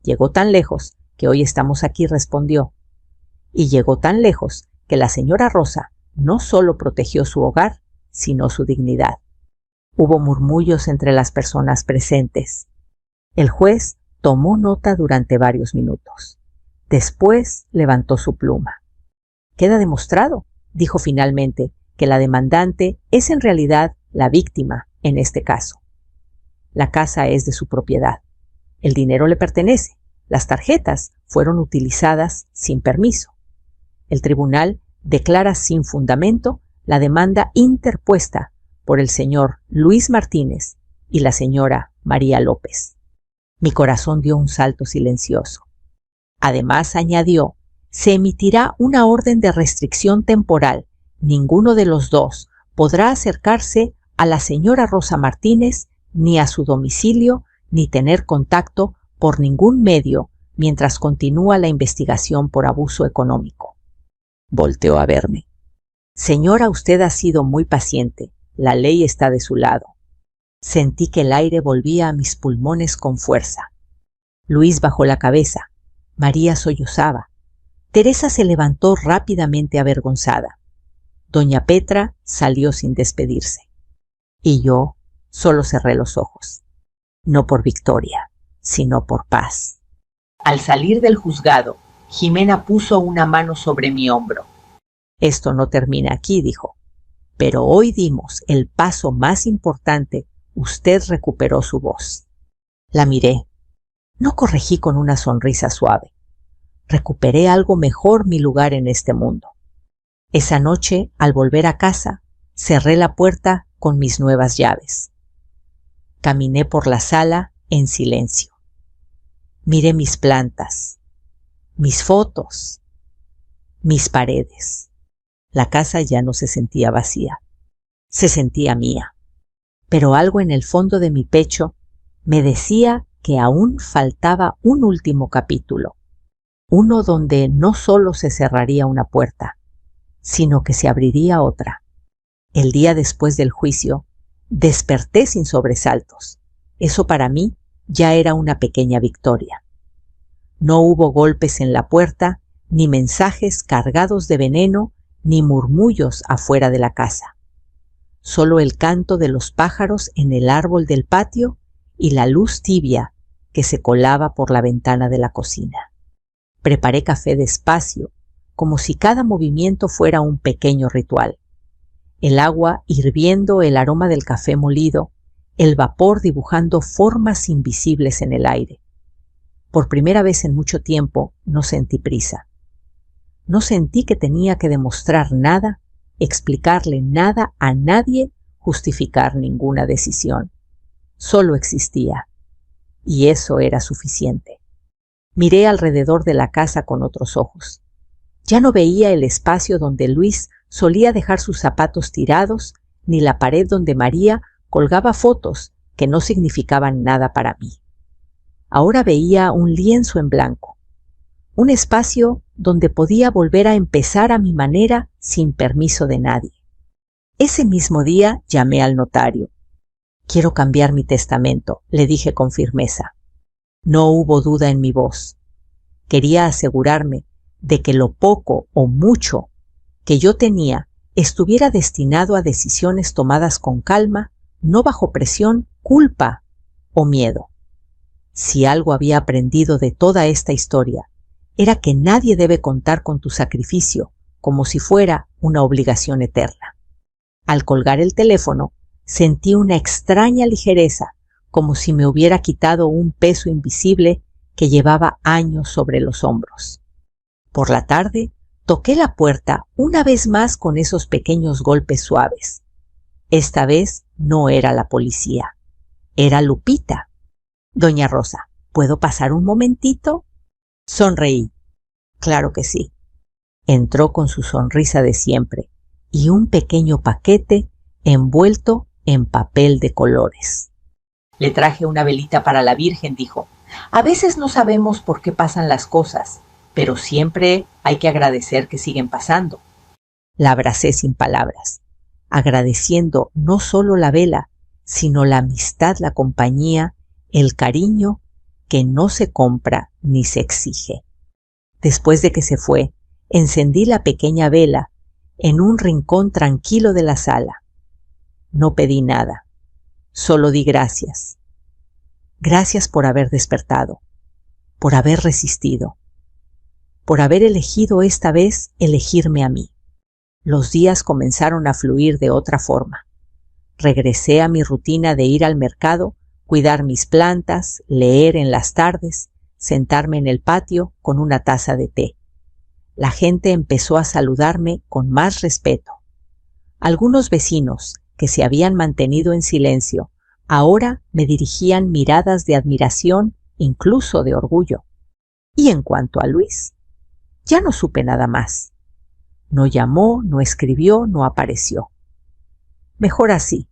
Llegó tan lejos que hoy estamos aquí, respondió. Y llegó tan lejos que la señora Rosa no solo protegió su hogar, sino su dignidad. Hubo murmullos entre las personas presentes. El juez tomó nota durante varios minutos. Después levantó su pluma. Queda demostrado, dijo finalmente, que la demandante es en realidad la víctima en este caso. La casa es de su propiedad. El dinero le pertenece. Las tarjetas fueron utilizadas sin permiso. El tribunal declara sin fundamento la demanda interpuesta por el señor Luis Martínez y la señora María López. Mi corazón dio un salto silencioso. Además, añadió, se emitirá una orden de restricción temporal. Ninguno de los dos podrá acercarse a la señora Rosa Martínez ni a su domicilio ni tener contacto por ningún medio mientras continúa la investigación por abuso económico. Volteó a verme. Señora, usted ha sido muy paciente. La ley está de su lado. Sentí que el aire volvía a mis pulmones con fuerza. Luis bajó la cabeza. María sollozaba. Teresa se levantó rápidamente avergonzada. Doña Petra salió sin despedirse. Y yo Solo cerré los ojos. No por victoria, sino por paz. Al salir del juzgado, Jimena puso una mano sobre mi hombro. Esto no termina aquí, dijo. Pero hoy dimos el paso más importante. Usted recuperó su voz. La miré. No corregí con una sonrisa suave. Recuperé algo mejor mi lugar en este mundo. Esa noche, al volver a casa, cerré la puerta con mis nuevas llaves. Caminé por la sala en silencio. Miré mis plantas, mis fotos, mis paredes. La casa ya no se sentía vacía. Se sentía mía. Pero algo en el fondo de mi pecho me decía que aún faltaba un último capítulo. Uno donde no solo se cerraría una puerta, sino que se abriría otra. El día después del juicio, desperté sin sobresaltos. Eso para mí ya era una pequeña victoria. No hubo golpes en la puerta, ni mensajes cargados de veneno, ni murmullos afuera de la casa. Solo el canto de los pájaros en el árbol del patio y la luz tibia que se colaba por la ventana de la cocina. Preparé café despacio, como si cada movimiento fuera un pequeño ritual. El agua hirviendo, el aroma del café molido, el vapor dibujando formas invisibles en el aire. Por primera vez en mucho tiempo no sentí prisa. No sentí que tenía que demostrar nada, explicarle nada a nadie, justificar ninguna decisión. Solo existía. Y eso era suficiente. Miré alrededor de la casa con otros ojos. Ya no veía el espacio donde Luis solía dejar sus zapatos tirados, ni la pared donde María colgaba fotos que no significaban nada para mí. Ahora veía un lienzo en blanco, un espacio donde podía volver a empezar a mi manera sin permiso de nadie. Ese mismo día llamé al notario. Quiero cambiar mi testamento, le dije con firmeza. No hubo duda en mi voz. Quería asegurarme de que lo poco o mucho que yo tenía estuviera destinado a decisiones tomadas con calma, no bajo presión, culpa o miedo. Si algo había aprendido de toda esta historia, era que nadie debe contar con tu sacrificio como si fuera una obligación eterna. Al colgar el teléfono, sentí una extraña ligereza, como si me hubiera quitado un peso invisible que llevaba años sobre los hombros. Por la tarde, toqué la puerta una vez más con esos pequeños golpes suaves. Esta vez no era la policía, era Lupita. Doña Rosa, ¿puedo pasar un momentito? Sonreí. Claro que sí. Entró con su sonrisa de siempre y un pequeño paquete envuelto en papel de colores. Le traje una velita para la Virgen, dijo. A veces no sabemos por qué pasan las cosas, pero siempre hay que agradecer que siguen pasando. La abracé sin palabras, agradeciendo no solo la vela, sino la amistad, la compañía, el cariño que no se compra ni se exige. Después de que se fue, encendí la pequeña vela en un rincón tranquilo de la sala. No pedí nada, solo di gracias. Gracias por haber despertado, por haber resistido, por haber elegido esta vez elegirme a mí. Los días comenzaron a fluir de otra forma. Regresé a mi rutina de ir al mercado, cuidar mis plantas, leer en las tardes, sentarme en el patio con una taza de té. La gente empezó a saludarme con más respeto. Algunos vecinos, que se habían mantenido en silencio, ahora me dirigían miradas de admiración, incluso de orgullo. Y en cuanto a Luis, ya no supe nada más. No llamó, no escribió, no apareció. Mejor así,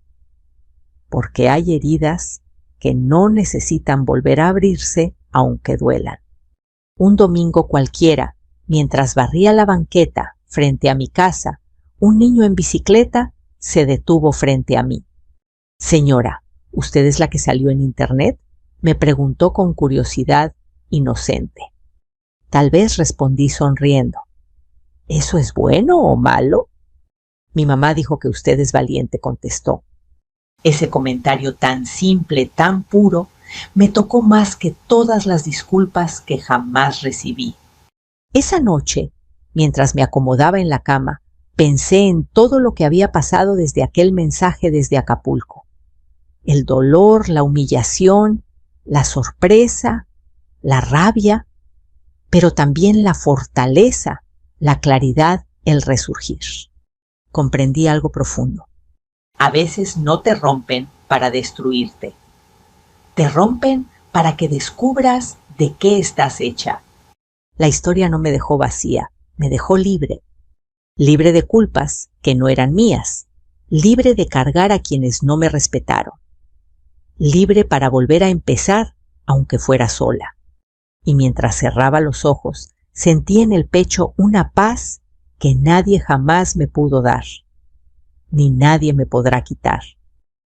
porque hay heridas que no necesitan volver a abrirse aunque duelan. Un domingo cualquiera, mientras barría la banqueta frente a mi casa, un niño en bicicleta se detuvo frente a mí. Señora, ¿usted es la que salió en internet? Me preguntó con curiosidad inocente. Tal vez respondí sonriendo. ¿Eso es bueno o malo? Mi mamá dijo que usted es valiente, contestó. Ese comentario tan simple, tan puro, me tocó más que todas las disculpas que jamás recibí. Esa noche, mientras me acomodaba en la cama, pensé en todo lo que había pasado desde aquel mensaje desde Acapulco. El dolor, la humillación, la sorpresa, la rabia, pero también la fortaleza, la claridad, el resurgir. Comprendí algo profundo. A veces no te rompen para destruirte. Te rompen para que descubras de qué estás hecha. La historia no me dejó vacía, me dejó libre. Libre de culpas que no eran mías. Libre de cargar a quienes no me respetaron. Libre para volver a empezar, aunque fuera sola. Y mientras cerraba los ojos, sentí en el pecho una paz que nadie jamás me pudo dar, ni nadie me podrá quitar.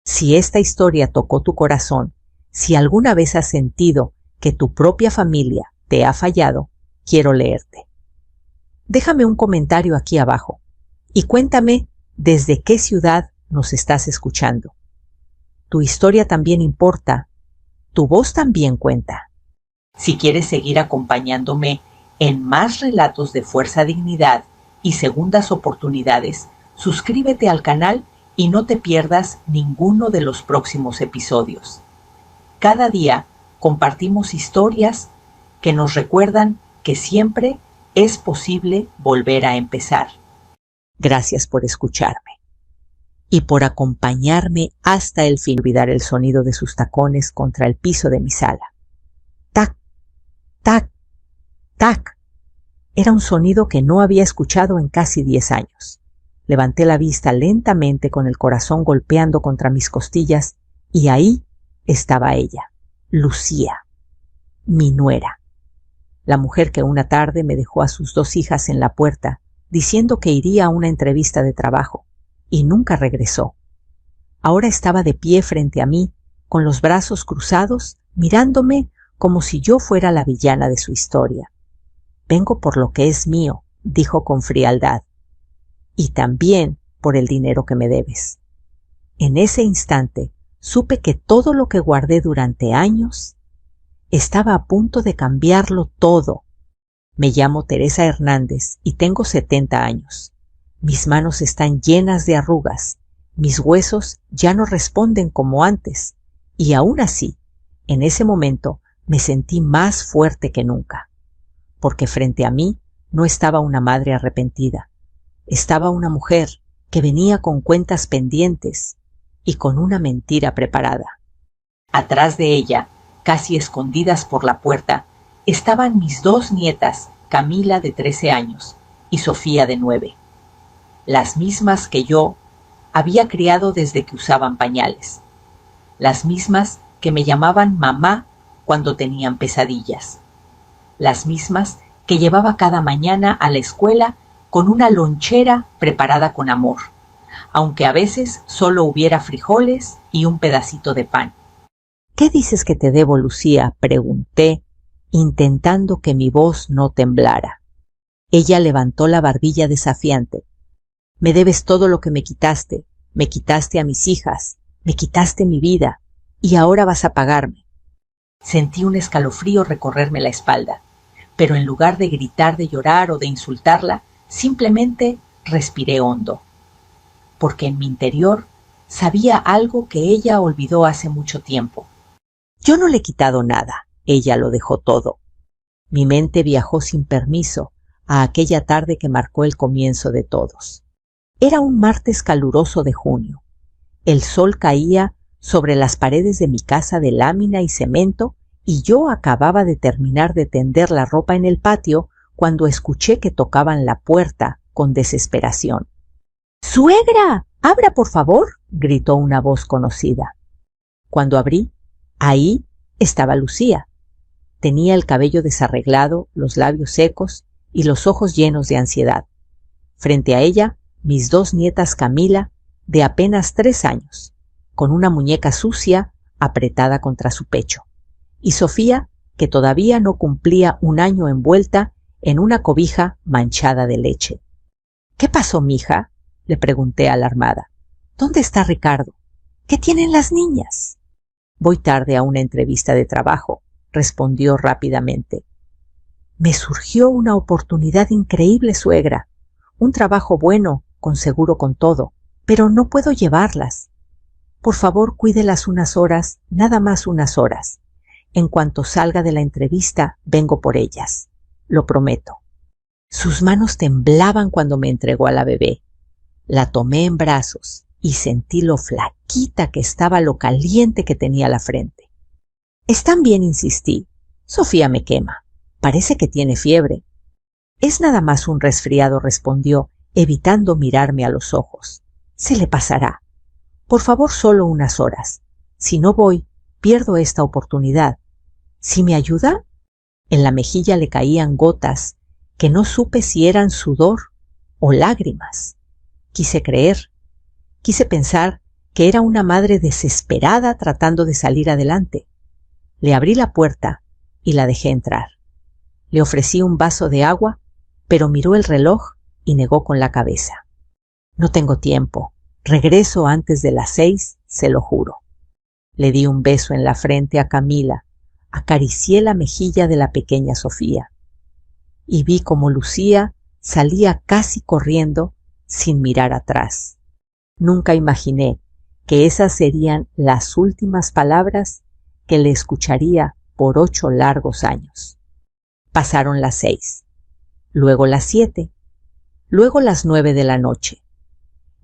Si esta historia tocó tu corazón, si alguna vez has sentido que tu propia familia te ha fallado, quiero leerte. Déjame un comentario aquí abajo y cuéntame desde qué ciudad nos estás escuchando. Tu historia también importa, tu voz también cuenta. Si quieres seguir acompañándome en más relatos de Fuerza Dignidad y segundas oportunidades, suscríbete al canal y no te pierdas ninguno de los próximos episodios. Cada día compartimos historias que nos recuerdan que siempre es posible volver a empezar. Gracias por escucharme y por acompañarme hasta el fin. Olvidar el sonido de sus tacones contra el piso de mi sala. Tac, tac, tac. Era un sonido que no había escuchado en casi 10 años. Levanté la vista lentamente con el corazón golpeando contra mis costillas y ahí estaba ella, Lucía, mi nuera. La mujer que una tarde me dejó a sus 2 hijas en la puerta diciendo que iría a una entrevista de trabajo y nunca regresó. Ahora estaba de pie frente a mí, con los brazos cruzados, mirándome como si yo fuera la villana de su historia. Vengo por lo que es mío, dijo con frialdad, y también por el dinero que me debes. En ese instante supe que todo lo que guardé durante años estaba a punto de cambiarlo todo. Me llamo Teresa Hernández y tengo 70 años. Mis manos están llenas de arrugas, mis huesos ya no responden como antes, y aún así, en ese momento me sentí más fuerte que nunca, porque frente a mí no estaba una madre arrepentida, estaba una mujer que venía con cuentas pendientes y con una mentira preparada. Atrás de ella, casi escondidas por la puerta, estaban mis 2 nietas, Camila de 13 años y Sofía de 9, las mismas que yo había criado desde que usaban pañales, las mismas que me llamaban mamá cuando tenían pesadillas, las mismas que llevaba cada mañana a la escuela con una lonchera preparada con amor, aunque a veces solo hubiera frijoles y un pedacito de pan. ¿Qué dices que te debo, Lucía?, pregunté, intentando que mi voz no temblara. Ella levantó la barbilla desafiante. Me debes todo lo que me quitaste a mis hijas, me quitaste mi vida, y ahora vas a pagarme. Sentí un escalofrío recorrerme la espalda, pero en lugar de gritar, de llorar o de insultarla, simplemente respiré hondo, porque en mi interior sabía algo que ella olvidó hace mucho tiempo. Yo no le he quitado nada, ella lo dejó todo. Mi mente viajó sin permiso a aquella tarde que marcó el comienzo de todos. Era un martes caluroso de junio. El sol caía sobre las paredes de mi casa de lámina y cemento y yo acababa de terminar de tender la ropa en el patio cuando escuché que tocaban la puerta con desesperación. ¡Suegra! ¡Abra, por favor!, gritó una voz conocida. Cuando abrí, ahí estaba Lucía. Tenía el cabello desarreglado, los labios secos y los ojos llenos de ansiedad. Frente a ella, mis 2 nietas Camila, de apenas 3 años, con una muñeca sucia apretada contra su pecho, y Sofía, que todavía no cumplía 1 año envuelta en una cobija manchada de leche. ¿Qué pasó, mija?, le pregunté alarmada. ¿Dónde está Ricardo? ¿Qué tienen las niñas? Voy tarde a una entrevista de trabajo, respondió rápidamente. Me surgió una oportunidad increíble, suegra. Un trabajo bueno, con seguro con todo, pero no puedo llevarlas. Por favor, cuídelas unas horas, nada más unas horas. En cuanto salga de la entrevista, vengo por ellas. Lo prometo. Sus manos temblaban cuando me entregó a la bebé. La tomé en brazos y sentí lo flaquita que estaba, lo caliente que tenía la frente. Están bien, insistí. Sofía me quema. Parece que tiene fiebre. Es nada más un resfriado, respondió, evitando mirarme a los ojos. Se le pasará. Por favor, solo unas horas. Si no voy, pierdo esta oportunidad. ¿Sí me ayuda? En la mejilla le caían gotas que no supe si eran sudor o lágrimas. Quise creer. Quise pensar que era una madre desesperada tratando de salir adelante. Le abrí la puerta y la dejé entrar. Le ofrecí un vaso de agua, pero miró el reloj y negó con la cabeza. No tengo tiempo. Regreso antes de las 6, se lo juro. Le di un beso en la frente a Camila, acaricié la mejilla de la pequeña Sofía y vi cómo Lucía salía casi corriendo sin mirar atrás. Nunca imaginé que esas serían las últimas palabras que le escucharía por 8 largos años. Pasaron las 6, luego las 7, luego las 9 de la noche.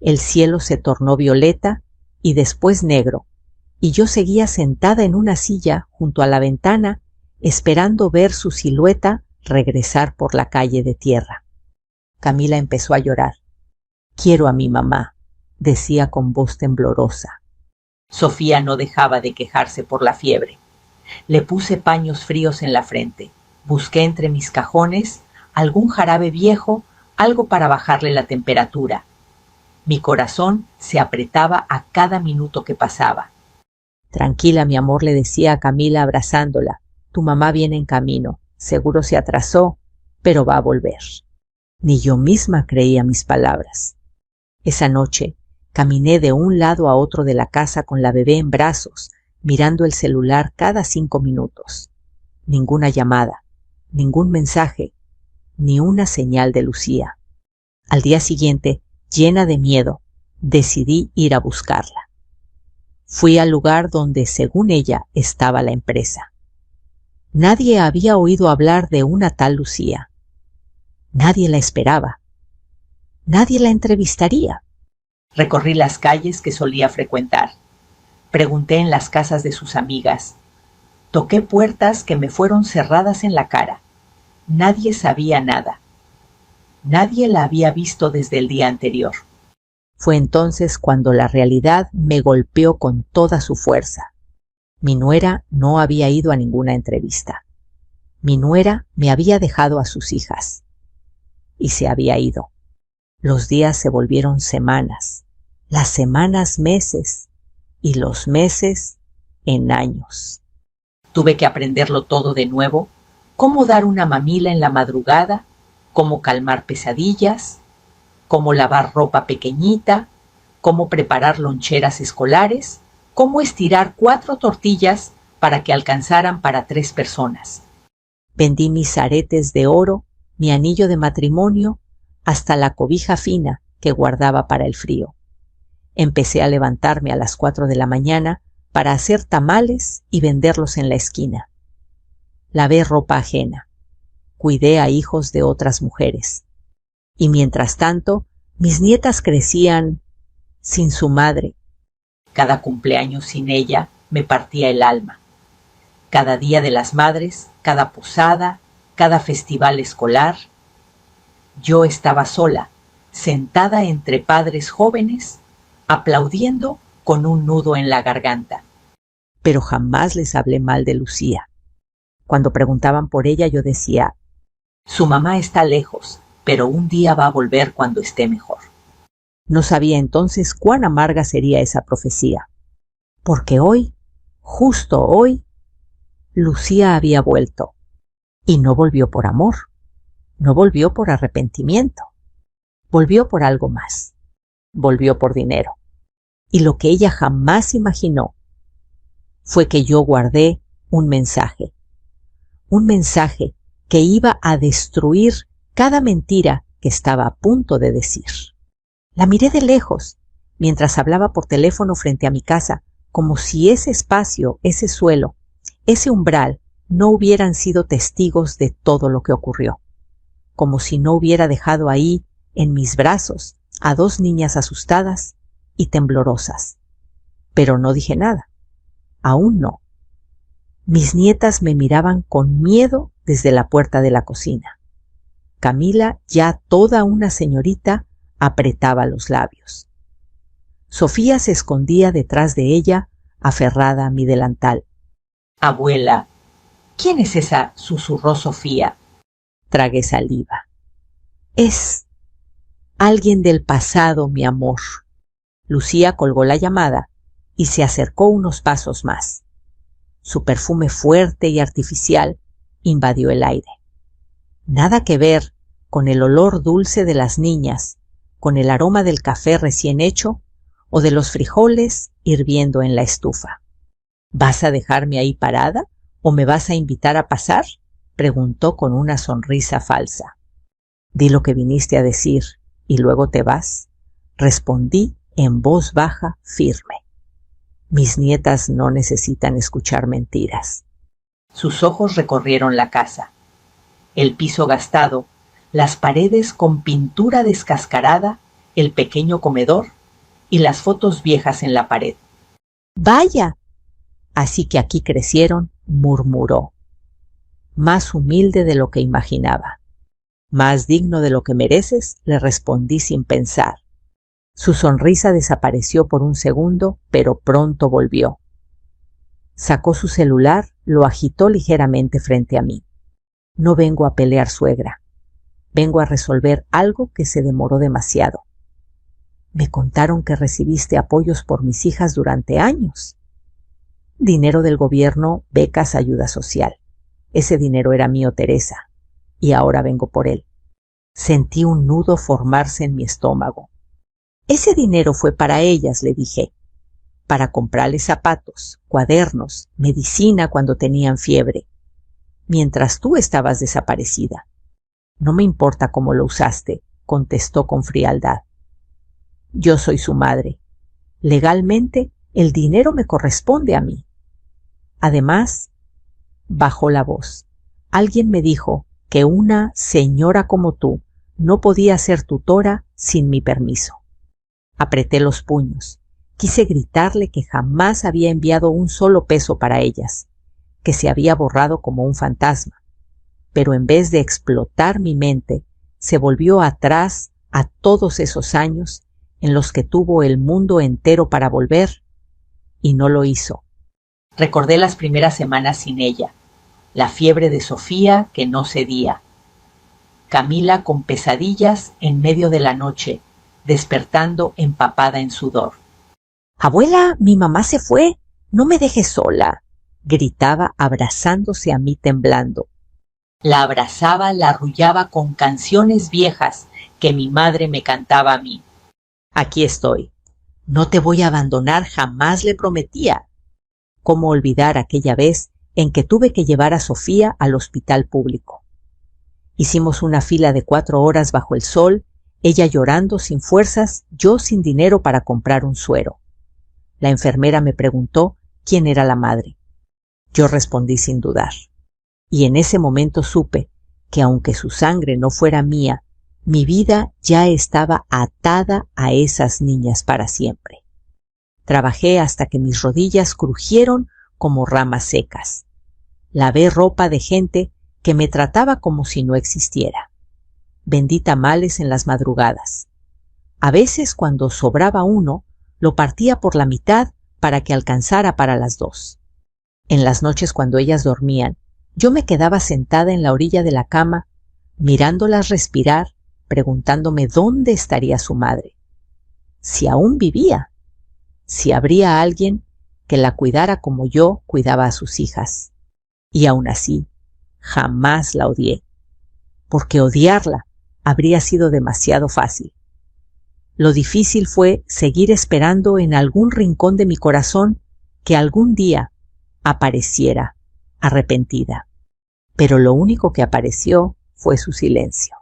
El cielo se tornó violeta y después negro, y yo seguía sentada en una silla junto a la ventana, esperando ver su silueta regresar por la calle de tierra. Camila empezó a llorar. Quiero a mi mamá, decía con voz temblorosa. Sofía no dejaba de quejarse por la fiebre. Le puse paños fríos en la frente. Busqué entre mis cajones algún jarabe viejo, algo para bajarle la temperatura. Mi corazón se apretaba a cada minuto que pasaba. Tranquila, mi amor, le decía a Camila abrazándola. Tu mamá viene en camino. Seguro se atrasó, pero va a volver. Ni yo misma creía mis palabras. Esa noche caminé de un lado a otro de la casa con la bebé en brazos, mirando el celular cada 5 minutos. Ninguna llamada, ningún mensaje, ni una señal de Lucía. Al día siguiente, llena de miedo, decidí ir a buscarla. Fui al lugar donde, según ella, estaba la empresa. Nadie había oído hablar de una tal Lucía. Nadie la esperaba. Nadie la entrevistaría. Recorrí las calles que solía frecuentar. Pregunté en las casas de sus amigas. Toqué puertas que me fueron cerradas en la cara. Nadie sabía nada. Nadie la había visto desde el día anterior. Fue entonces cuando la realidad me golpeó con toda su fuerza. Mi nuera no había ido a ninguna entrevista. Mi nuera me había dejado a sus hijas. Y se había ido. Los días se volvieron semanas, las semanas meses, y los meses en años. Tuve que aprenderlo todo de nuevo, cómo dar una mamila en la madrugada, cómo calmar pesadillas, cómo lavar ropa pequeñita, cómo preparar loncheras escolares, cómo estirar 4 tortillas para que alcanzaran para 3 personas. Vendí mis aretes de oro, mi anillo de matrimonio, hasta la cobija fina que guardaba para el frío. Empecé a levantarme a las 4 de la mañana para hacer tamales y venderlos en la esquina. Lavé ropa ajena. Cuidé a hijos de otras mujeres. Y mientras tanto, mis nietas crecían sin su madre. Cada cumpleaños sin ella me partía el alma. Cada día de las madres, cada posada, cada festival escolar. Yo estaba sola, sentada entre padres jóvenes, aplaudiendo con un nudo en la garganta. Pero jamás les hablé mal de Lucía. Cuando preguntaban por ella, yo decía, su mamá está lejos, pero un día va a volver cuando esté mejor. No sabía entonces cuán amarga sería esa profecía, porque hoy, justo hoy, Lucía había vuelto, y no volvió por amor, no volvió por arrepentimiento, volvió por algo más, volvió por dinero. y lo que ella jamás imaginó fue que yo guardé un mensaje que iba a destruir cada mentira que estaba a punto de decir. La miré de lejos, mientras hablaba por teléfono frente a mi casa, como si ese espacio, ese suelo, ese umbral no hubieran sido testigos de todo lo que ocurrió, como si no hubiera dejado ahí, en mis brazos, a dos niñas asustadas y temblorosas. Pero no dije nada, aún no. Mis nietas me miraban con miedo desde la puerta de la cocina. Camila, ya toda una señorita, apretaba los labios. Sofía se escondía detrás de ella, aferrada a mi delantal. «Abuela, ¿quién es esa?», susurró Sofía. Tragué saliva. «Es alguien del pasado, mi amor». Lucía colgó la llamada y se acercó unos pasos más. Su perfume fuerte y artificial invadió el aire. Nada que ver con el olor dulce de las niñas, con el aroma del café recién hecho o de los frijoles hirviendo en la estufa. «¿Vas a dejarme ahí parada o me vas a invitar a pasar?», preguntó con una sonrisa falsa. «Di lo que viniste a decir y luego te vas», respondí en voz baja, firme. Mis nietas no necesitan escuchar mentiras. Sus ojos recorrieron la casa. El piso gastado, las paredes con pintura descascarada, el pequeño comedor y las fotos viejas en la pared. «Vaya, así que aquí crecieron», murmuró. «Más humilde de lo que imaginaba». «Más digno de lo que mereces», le respondí sin pensar. Su sonrisa desapareció por un segundo, pero pronto volvió. Sacó su celular, lo agitó ligeramente frente a mí. «No vengo a pelear, suegra. Vengo a resolver algo que se demoró demasiado. Me contaron que recibiste apoyos por mis hijas durante años. Dinero del gobierno, becas, ayuda social. Ese dinero era mío, Teresa, y ahora vengo por él». Sentí un nudo formarse en mi estómago. «Ese dinero fue para ellas», le dije, «para comprarles zapatos, cuadernos, medicina cuando tenían fiebre, mientras tú estabas desaparecida». «No me importa cómo lo usaste», contestó con frialdad. «Yo soy su madre. Legalmente, el dinero me corresponde a mí. Además», bajó la voz, «alguien me dijo que una señora como tú no podía ser tutora sin mi permiso». Apreté los puños. Quise gritarle que jamás había enviado un solo peso para ellas, que se había borrado como un fantasma, pero en vez de explotar mi mente, se volvió atrás a todos esos años en los que tuvo el mundo entero para volver, y no lo hizo. Recordé las primeras semanas sin ella, la fiebre de Sofía que no cedía, Camila con pesadillas en medio de la noche, despertando empapada en sudor. «Abuela, mi mamá se fue, no me dejes sola», gritaba abrazándose a mí temblando. La abrazaba, la arrullaba con canciones viejas que mi madre me cantaba a mí. «Aquí estoy. No te voy a abandonar jamás», le prometía. ¿Cómo olvidar aquella vez en que tuve que llevar a Sofía al hospital público? Hicimos una fila de 4 horas bajo el sol, ella llorando sin fuerzas, yo sin dinero para comprar un suero. La enfermera me preguntó quién era la madre. Yo respondí sin dudar. Y en ese momento supe que aunque su sangre no fuera mía, mi vida ya estaba atada a esas niñas para siempre. Trabajé hasta que mis rodillas crujieron como ramas secas. Lavé ropa de gente que me trataba como si no existiera. Vendí tamales en las madrugadas. A veces, cuando sobraba uno, lo partía por la mitad para que alcanzara para las 2. En las noches, cuando ellas dormían, yo me quedaba sentada en la orilla de la cama, mirándolas respirar, preguntándome dónde estaría su madre, si aún vivía, si habría alguien que la cuidara como yo cuidaba a sus hijas. Y aún así, jamás la odié, porque odiarla habría sido demasiado fácil. Lo difícil fue seguir esperando en algún rincón de mi corazón que algún día apareciera arrepentida. Pero lo único que apareció fue su silencio.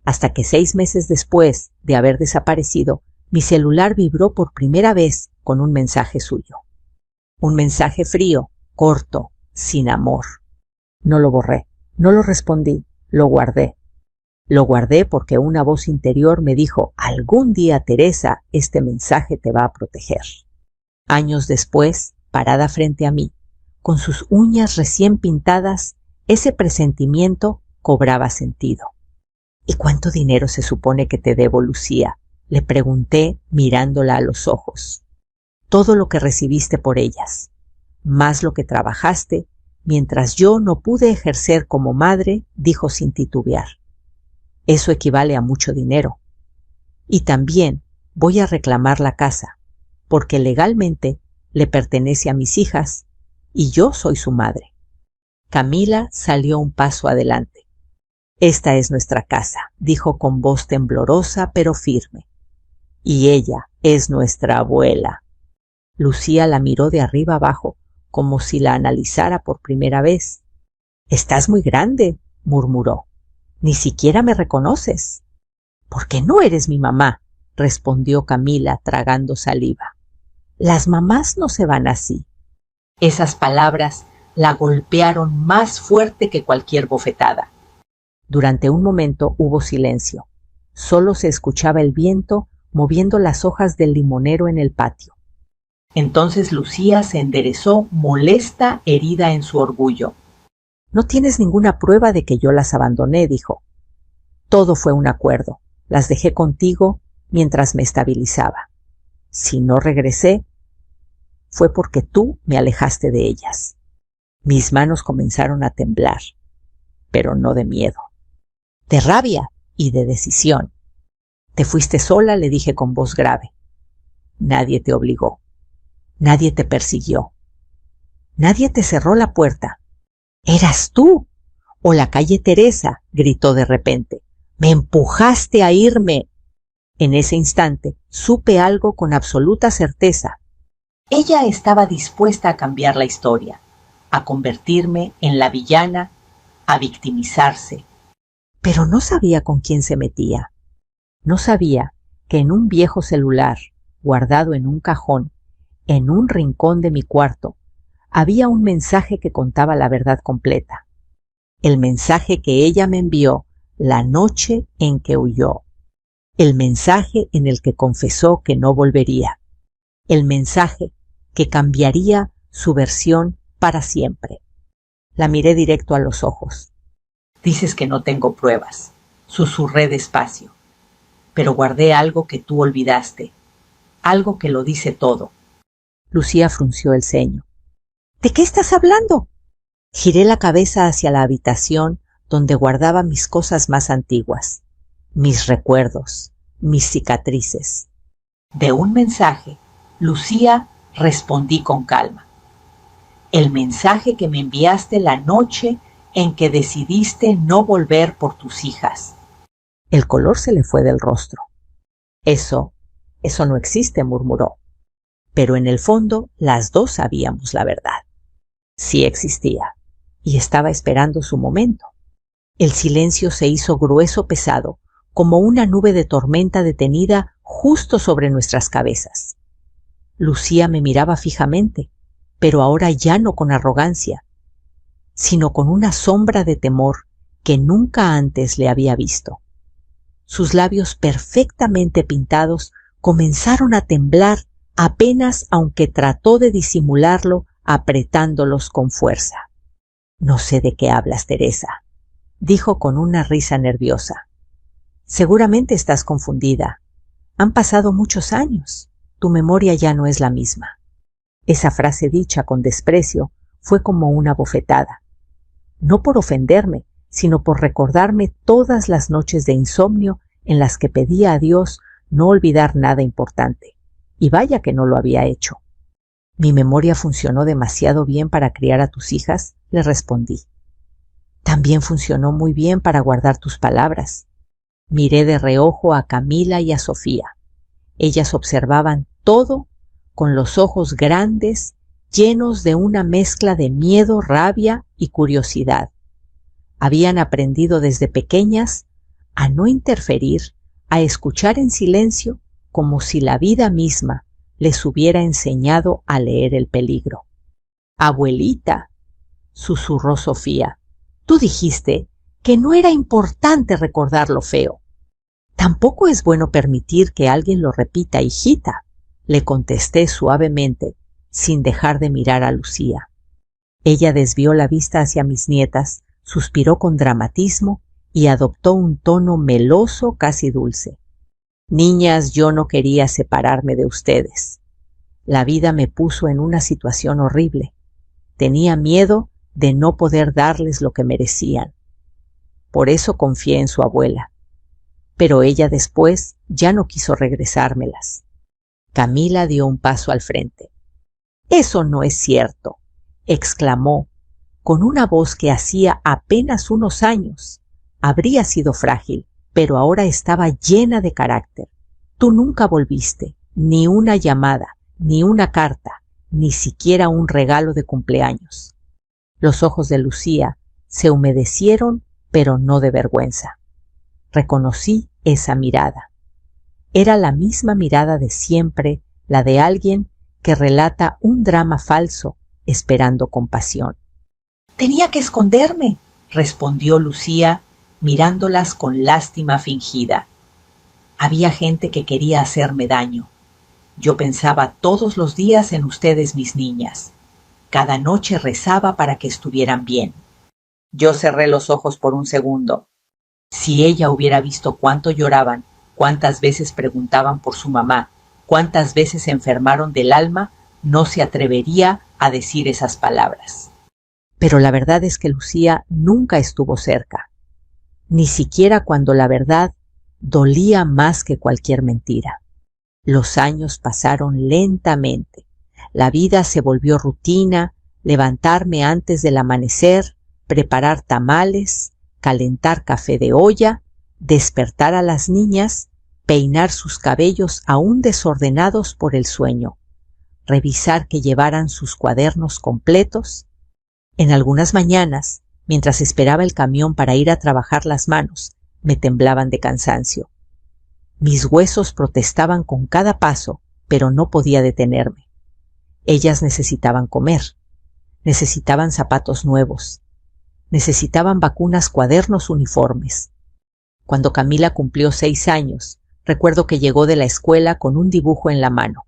Hasta que 6 meses después de haber desaparecido, mi celular vibró por primera vez con un mensaje suyo. Un mensaje frío, corto, sin amor. No lo borré, no lo respondí, lo guardé. Lo guardé porque una voz interior me dijo: algún día, Teresa, este mensaje te va a proteger. Años después, parada frente a mí, con sus uñas recién pintadas, ese presentimiento cobraba sentido. ¿Y cuánto dinero se supone que te debo, Lucía?, le pregunté mirándola a los ojos. Todo lo que recibiste por ellas, más lo que trabajaste, mientras yo no pude ejercer como madre, dijo sin titubear. Eso equivale a mucho dinero. Y también voy a reclamar la casa, porque legalmente le pertenece a mis hijas y yo soy su madre. Camila salió un paso adelante. Esta es nuestra casa, dijo con voz temblorosa pero firme. Y ella es nuestra abuela. Lucía la miró de arriba abajo, como si la analizara por primera vez. Estás muy grande, murmuró. Ni siquiera me reconoces. Porque no eres mi mamá, respondió Camila tragando saliva. Las mamás no se van así. Esas palabras la golpearon más fuerte que cualquier bofetada. Durante un momento hubo silencio. Solo se escuchaba el viento moviendo las hojas del limonero en el patio. Entonces Lucía se enderezó, molesta, herida en su orgullo. No tienes ninguna prueba de que yo las abandoné, dijo. Todo fue un acuerdo. Las dejé contigo mientras me estabilizaba. Si no regresé, fue porque tú me alejaste de ellas. Mis manos comenzaron a temblar, pero no de miedo, de rabia y de decisión. Te fuiste sola, le dije con voz grave. Nadie te obligó. Nadie te persiguió. Nadie te cerró la puerta. Eras tú o la calle Teresa, gritó de repente. Me empujaste a irme. En ese instante supe algo con absoluta certeza. Ella estaba dispuesta a cambiar la historia, a convertirme en la villana, a victimizarse. Pero no sabía con quién se metía. No sabía que en un viejo celular, guardado en un cajón, en un rincón de mi cuarto, había un mensaje que contaba la verdad completa. El mensaje que ella me envió la noche en que huyó. El mensaje en el que confesó que no volvería. El mensaje que cambiaría su versión para siempre. La miré directo a los ojos. Dices que no tengo pruebas, susurré despacio. Pero guardé algo que tú olvidaste, algo que lo dice todo. Lucía frunció el ceño. ¿De qué estás hablando? Giré la cabeza hacia la habitación donde guardaba mis cosas más antiguas, mis recuerdos, mis cicatrices. De un mensaje, Lucía, respondí con calma. El mensaje que me enviaste la noche en que decidiste no volver por tus hijas. El color se le fue del rostro. Eso no existe, murmuró. Pero en el fondo las dos sabíamos la verdad. Sí existía, y estaba esperando su momento. El silencio se hizo grueso, pesado, como una nube de tormenta detenida justo sobre nuestras cabezas. Lucía me miraba fijamente, pero ahora ya no con arrogancia, sino con una sombra de temor que nunca antes le había visto. Sus labios perfectamente pintados comenzaron a temblar apenas, aunque trató de disimularlo apretándolos con fuerza. No sé de qué hablas, Teresa, dijo con una risa nerviosa. Seguramente estás confundida. Han pasado muchos años. Tu memoria ya no es la misma. Esa frase dicha con desprecio fue como una bofetada. No por ofenderme, sino por recordarme todas las noches de insomnio en las que pedía a Dios no olvidar nada importante. Y vaya que no lo había hecho. ¿Mi memoria funcionó demasiado bien para criar a tus hijas?, le respondí. También funcionó muy bien para guardar tus palabras. Miré de reojo a Camila y a Sofía. Ellas observaban todo con los ojos grandes, llenos de una mezcla de miedo, rabia y curiosidad. Habían aprendido desde pequeñas a no interferir, a escuchar en silencio, como si la vida misma les hubiera enseñado a leer el peligro. «Abuelita», susurró Sofía, «tú dijiste que no era importante recordar lo feo». «Tampoco es bueno permitir que alguien lo repita, hijita», le contesté suavemente, sin dejar de mirar a Lucía. Ella desvió la vista hacia mis nietas, suspiró con dramatismo y adoptó un tono meloso, casi dulce. «Niñas, yo no quería separarme de ustedes. La vida me puso en una situación horrible. Tenía miedo de no poder darles lo que merecían. Por eso confié en su abuela. Pero ella después ya no quiso regresármelas». Camila dio un paso al frente. «Eso no es cierto», exclamó, con una voz que hacía apenas unos años habría sido frágil, pero ahora estaba llena de carácter. «Tú nunca volviste, ni una llamada, ni una carta, ni siquiera un regalo de cumpleaños». Los ojos de Lucía se humedecieron, pero no de vergüenza. Reconocí esa mirada. Era la misma mirada de siempre, la de alguien que relata un drama falso esperando compasión. «Tenía que esconderme», respondió Lucía, mirándolas con lástima fingida. «Había gente que quería hacerme daño. Yo pensaba todos los días en ustedes, mis niñas. Cada noche rezaba para que estuvieran bien». Yo cerré los ojos por un segundo. Si ella hubiera visto cuánto lloraban, cuántas veces preguntaban por su mamá, cuántas veces se enfermaron del alma, no se atrevería a decir esas palabras. Pero la verdad es que Lucía nunca estuvo cerca, ni siquiera cuando la verdad dolía más que cualquier mentira. Los años pasaron lentamente. La vida se volvió rutina: levantarme antes del amanecer, preparar tamales, calentar café de olla, despertar a las niñas, peinar sus cabellos aún desordenados por el sueño, revisar que llevaran sus cuadernos completos. En algunas mañanas, mientras esperaba el camión para ir a trabajar, las manos me temblaban de cansancio. Mis huesos protestaban con cada paso, pero no podía detenerme. Ellas necesitaban comer, necesitaban zapatos nuevos, necesitaban vacunas, cuadernos, uniformes. Cuando Camila cumplió 6 años, recuerdo que llegó de la escuela con un dibujo en la mano.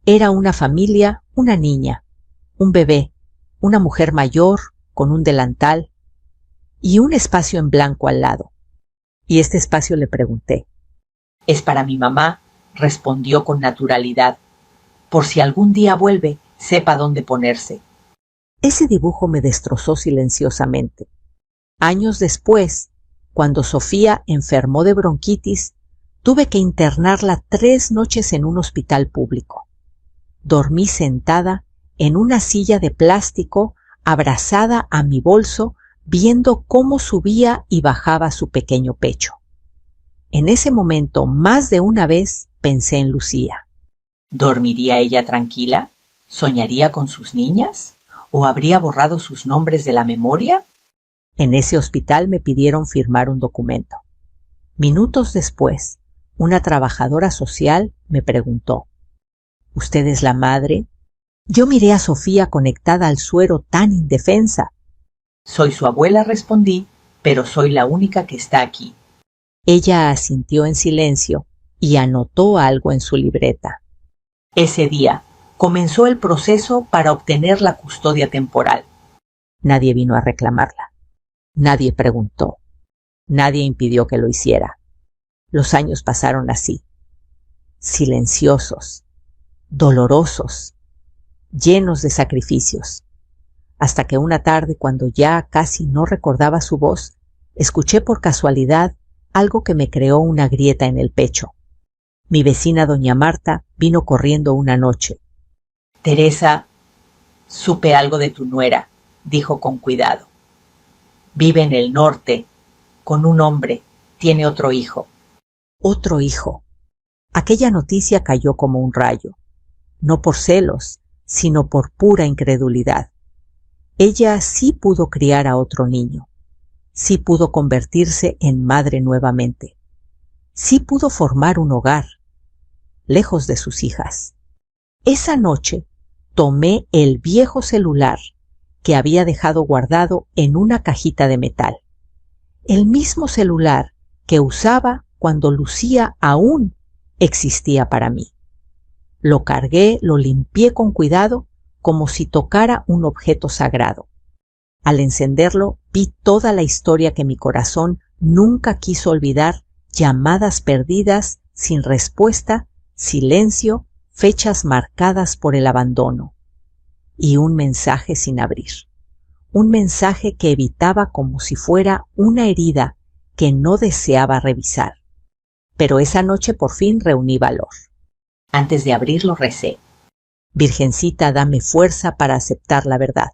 Era una familia, una niña, un bebé, una mujer mayor con un delantal y un espacio en blanco al lado. Y este espacio le pregunté. «Es para mi mamá», respondió con naturalidad. «Por si algún día vuelve, sepa dónde ponerse». Ese dibujo me destrozó silenciosamente. Años después, cuando Sofía enfermó de bronquitis, tuve que internarla 3 noches en un hospital público. Dormí sentada en una silla de plástico, abrazada a mi bolso, viendo cómo subía y bajaba su pequeño pecho. En ese momento, más de una vez, pensé en Lucía. ¿Dormiría ella tranquila? ¿Soñaría con sus niñas? ¿O habría borrado sus nombres de la memoria? En ese hospital me pidieron firmar un documento. Minutos después, una trabajadora social me preguntó: ¿Usted es la madre? Yo miré a Sofía conectada al suero, tan indefensa. Soy su abuela, respondí, pero soy la única que está aquí. Ella asintió en silencio y anotó algo en su libreta. Ese día comenzó el proceso para obtener la custodia temporal. Nadie vino a reclamarla. Nadie preguntó. Nadie impidió que lo hiciera. Los años pasaron así, silenciosos, dolorosos, llenos de sacrificios, hasta que una tarde, cuando ya casi no recordaba su voz, escuché por casualidad algo que me creó una grieta en el pecho. Mi vecina doña Marta vino corriendo una noche. Teresa, supe algo de tu nuera, dijo con cuidado. Vive en el norte, con un hombre, tiene otro hijo. Otro hijo. Aquella noticia cayó como un rayo, no por celos, sino por pura incredulidad. Ella sí pudo criar a otro niño, sí pudo convertirse en madre nuevamente, sí pudo formar un hogar, lejos de sus hijas. Esa noche tomé el viejo celular que había dejado guardado en una cajita de metal, el mismo celular que usaba cuando Lucía aún existía para mí. Lo cargué, lo limpié con cuidado, como si tocara un objeto sagrado. Al encenderlo, vi toda la historia que mi corazón nunca quiso olvidar: llamadas perdidas, sin respuesta, silencio, fechas marcadas por el abandono. Y un mensaje sin abrir. Un mensaje que evitaba como si fuera una herida que no deseaba revisar. Pero esa noche por fin reuní valor. Antes de abrirlo recé: Virgencita, dame fuerza para aceptar la verdad.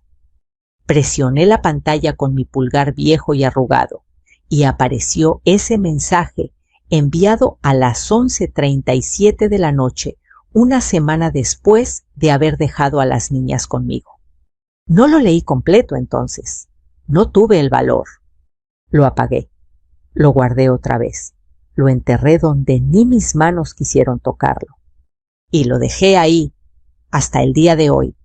Presioné la pantalla con mi pulgar viejo y arrugado, y apareció ese mensaje enviado a las 11:37 de la noche, una semana después de haber dejado a las niñas conmigo. No lo leí completo entonces. No tuve el valor. Lo apagué. Lo guardé otra vez. Lo enterré donde ni mis manos quisieron tocarlo. Y lo dejé ahí hasta el día de hoy.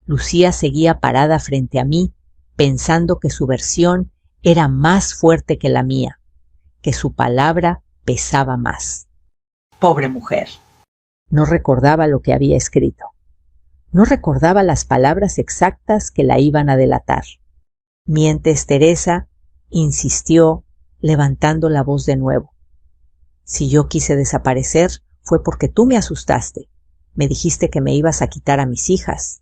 Lucía seguía parada frente a mí, pensando que su versión era más fuerte que la mía, que su palabra pesaba más. Pobre mujer. No recordaba lo que había escrito. No recordaba las palabras exactas que la iban a delatar. Mientes Teresa insistió, levantando la voz de nuevo. Si yo quise desaparecer, fue porque tú me asustaste. Me dijiste que me ibas a quitar a mis hijas.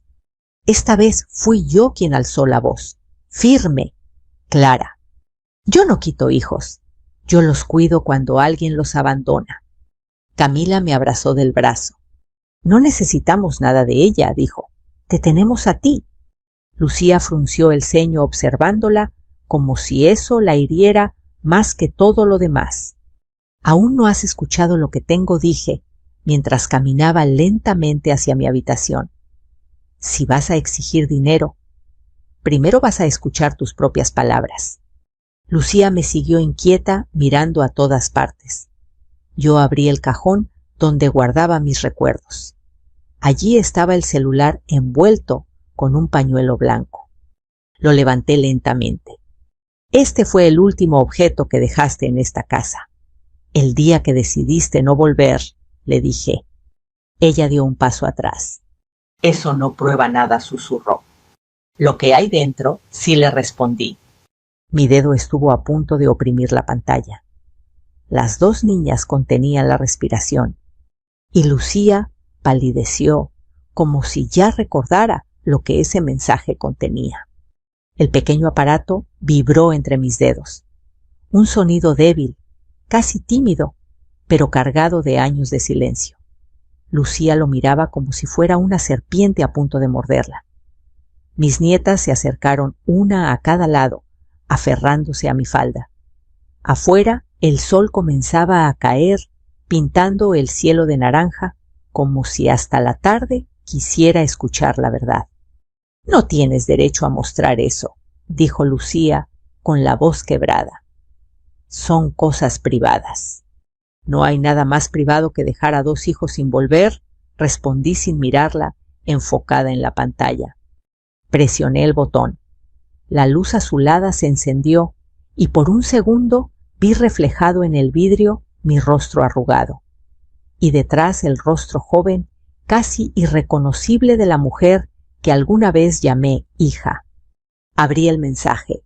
Esta vez fui yo quien alzó la voz, firme, clara. Yo no quito hijos. Yo los cuido cuando alguien los abandona. Camila me abrazó del brazo. No necesitamos nada de ella, dijo. Te tenemos a ti. Lucía frunció el ceño observándola, como si eso la hiriera más que todo lo demás. Aún no has escuchado lo que tengo, dije, mientras caminaba lentamente hacia mi habitación. Si vas a exigir dinero, primero vas a escuchar tus propias palabras. Lucía me siguió inquieta, mirando a todas partes. Yo abrí el cajón donde guardaba mis recuerdos. Allí estaba el celular envuelto con un pañuelo blanco. Lo levanté lentamente. Este fue el último objeto que dejaste en esta casa. El día que decidiste no volver, le dije. Ella dio un paso atrás. Eso no prueba nada, susurró. Lo que hay dentro, sí, le respondí. Mi dedo estuvo a punto de oprimir la pantalla. Las dos niñas contenían la respiración, y Lucía palideció, como si ya recordara lo que ese mensaje contenía. El pequeño aparato vibró entre mis dedos. Un sonido débil, casi tímido, pero cargado de años de silencio. Lucía lo miraba como si fuera una serpiente a punto de morderla. Mis nietas se acercaron una a cada lado, aferrándose a mi falda. Afuera, el sol comenzaba a caer, pintando el cielo de naranja, como si hasta la tarde quisiera escuchar la verdad. No tienes derecho a mostrar eso, dijo Lucía con la voz quebrada. Son cosas privadas. No hay nada más privado que dejar a dos hijos sin volver, respondí sin mirarla, enfocada en la pantalla. Presioné el botón. La luz azulada se encendió y por un segundo vi reflejado en el vidrio mi rostro arrugado, y detrás el rostro joven, casi irreconocible, de la mujer que alguna vez llamé hija. Abrí el mensaje,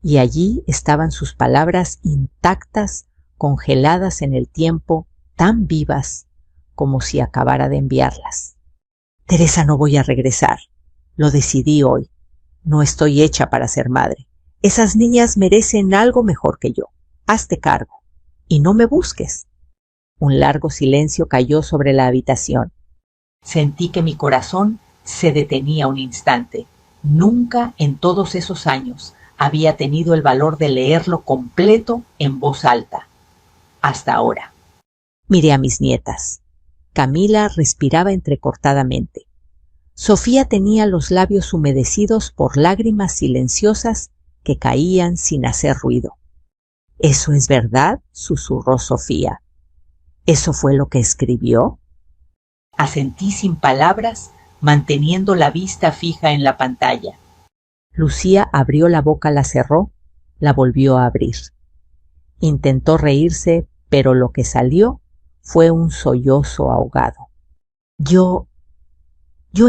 y allí estaban sus palabras intactas, congeladas en el tiempo, tan vivas como si acabara de enviarlas. Teresa, no voy a regresar. Lo decidí hoy. No estoy hecha para ser madre. Esas niñas merecen algo mejor que yo. Hazte cargo. Y no me busques. Un largo silencio cayó sobre la habitación. Sentí que mi corazón se detenía un instante. Nunca en todos esos años había tenido el valor de leerlo completo en voz alta. Hasta ahora. Miré a mis nietas. Camila respiraba entrecortadamente. Sofía tenía los labios humedecidos por lágrimas silenciosas que caían sin hacer ruido. —¿Eso es verdad? —susurró Sofía. —¿Eso fue lo que escribió? Asentí sin palabras, manteniendo la vista fija en la pantalla. Lucía abrió la boca, la cerró, la volvió a abrir. Intentó reírse, pero lo que salió fue un sollozo ahogado. Yo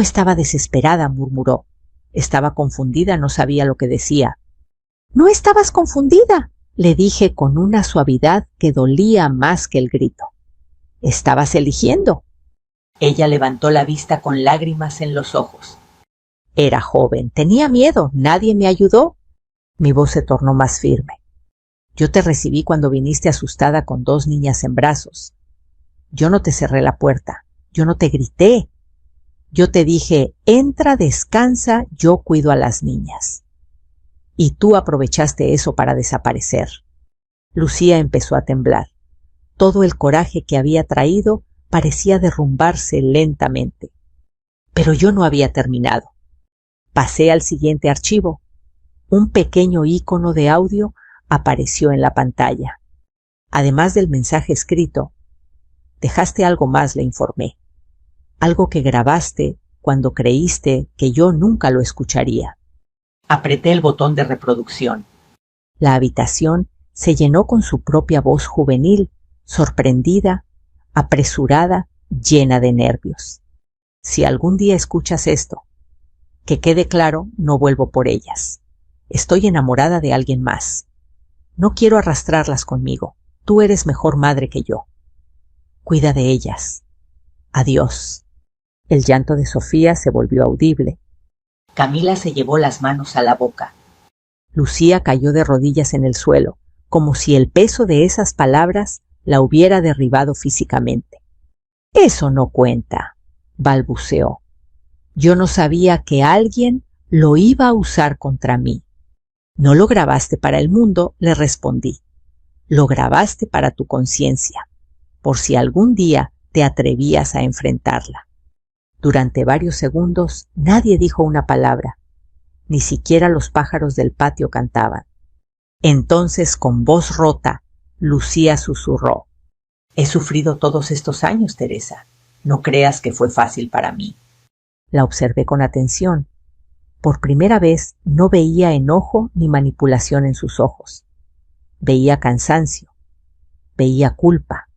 estaba desesperada, murmuró. Estaba confundida, no sabía lo que decía. —No estabas confundida —le dije con una suavidad que dolía más que el grito. —Estabas eligiendo. Ella levantó la vista con lágrimas en los ojos. Era joven, tenía miedo, nadie me ayudó. Mi voz se tornó más firme. Yo te recibí cuando viniste asustada con 2 niñas en brazos. Yo no te cerré la puerta, yo no te grité. Yo te dije, entra, descansa, yo cuido a las niñas. Y tú aprovechaste eso para desaparecer. Lucía empezó a temblar. Todo el coraje que había traído parecía derrumbarse lentamente. Pero yo no había terminado. Pasé al siguiente archivo. Un pequeño ícono de audio apareció en la pantalla. Además del mensaje escrito, dejaste algo más, le informé. Algo que grabaste cuando creíste que yo nunca lo escucharía. Apreté el botón de reproducción. La habitación se llenó con su propia voz juvenil, sorprendida, apresurada, llena de nervios. Si algún día escuchas esto, que quede claro, no vuelvo por ellas. Estoy enamorada de alguien más. No quiero arrastrarlas conmigo. Tú eres mejor madre que yo. Cuida de ellas. Adiós. El llanto de Sofía se volvió audible. Camila se llevó las manos a la boca. Lucía cayó de rodillas en el suelo, como si el peso de esas palabras la hubiera derribado físicamente. Eso no cuenta, balbuceó. Yo no sabía que alguien lo iba a usar contra mí. No lo grabaste para el mundo, le respondí. Lo grabaste para tu conciencia, por si algún día te atrevías a enfrentarla. Durante varios segundos nadie dijo una palabra, ni siquiera los pájaros del patio cantaban. Entonces, con voz rota, Lucía susurró. He sufrido todos estos años, Teresa. No creas que fue fácil para mí. La observé con atención. Por primera vez no veía enojo ni manipulación en sus ojos. Veía cansancio, veía culpa,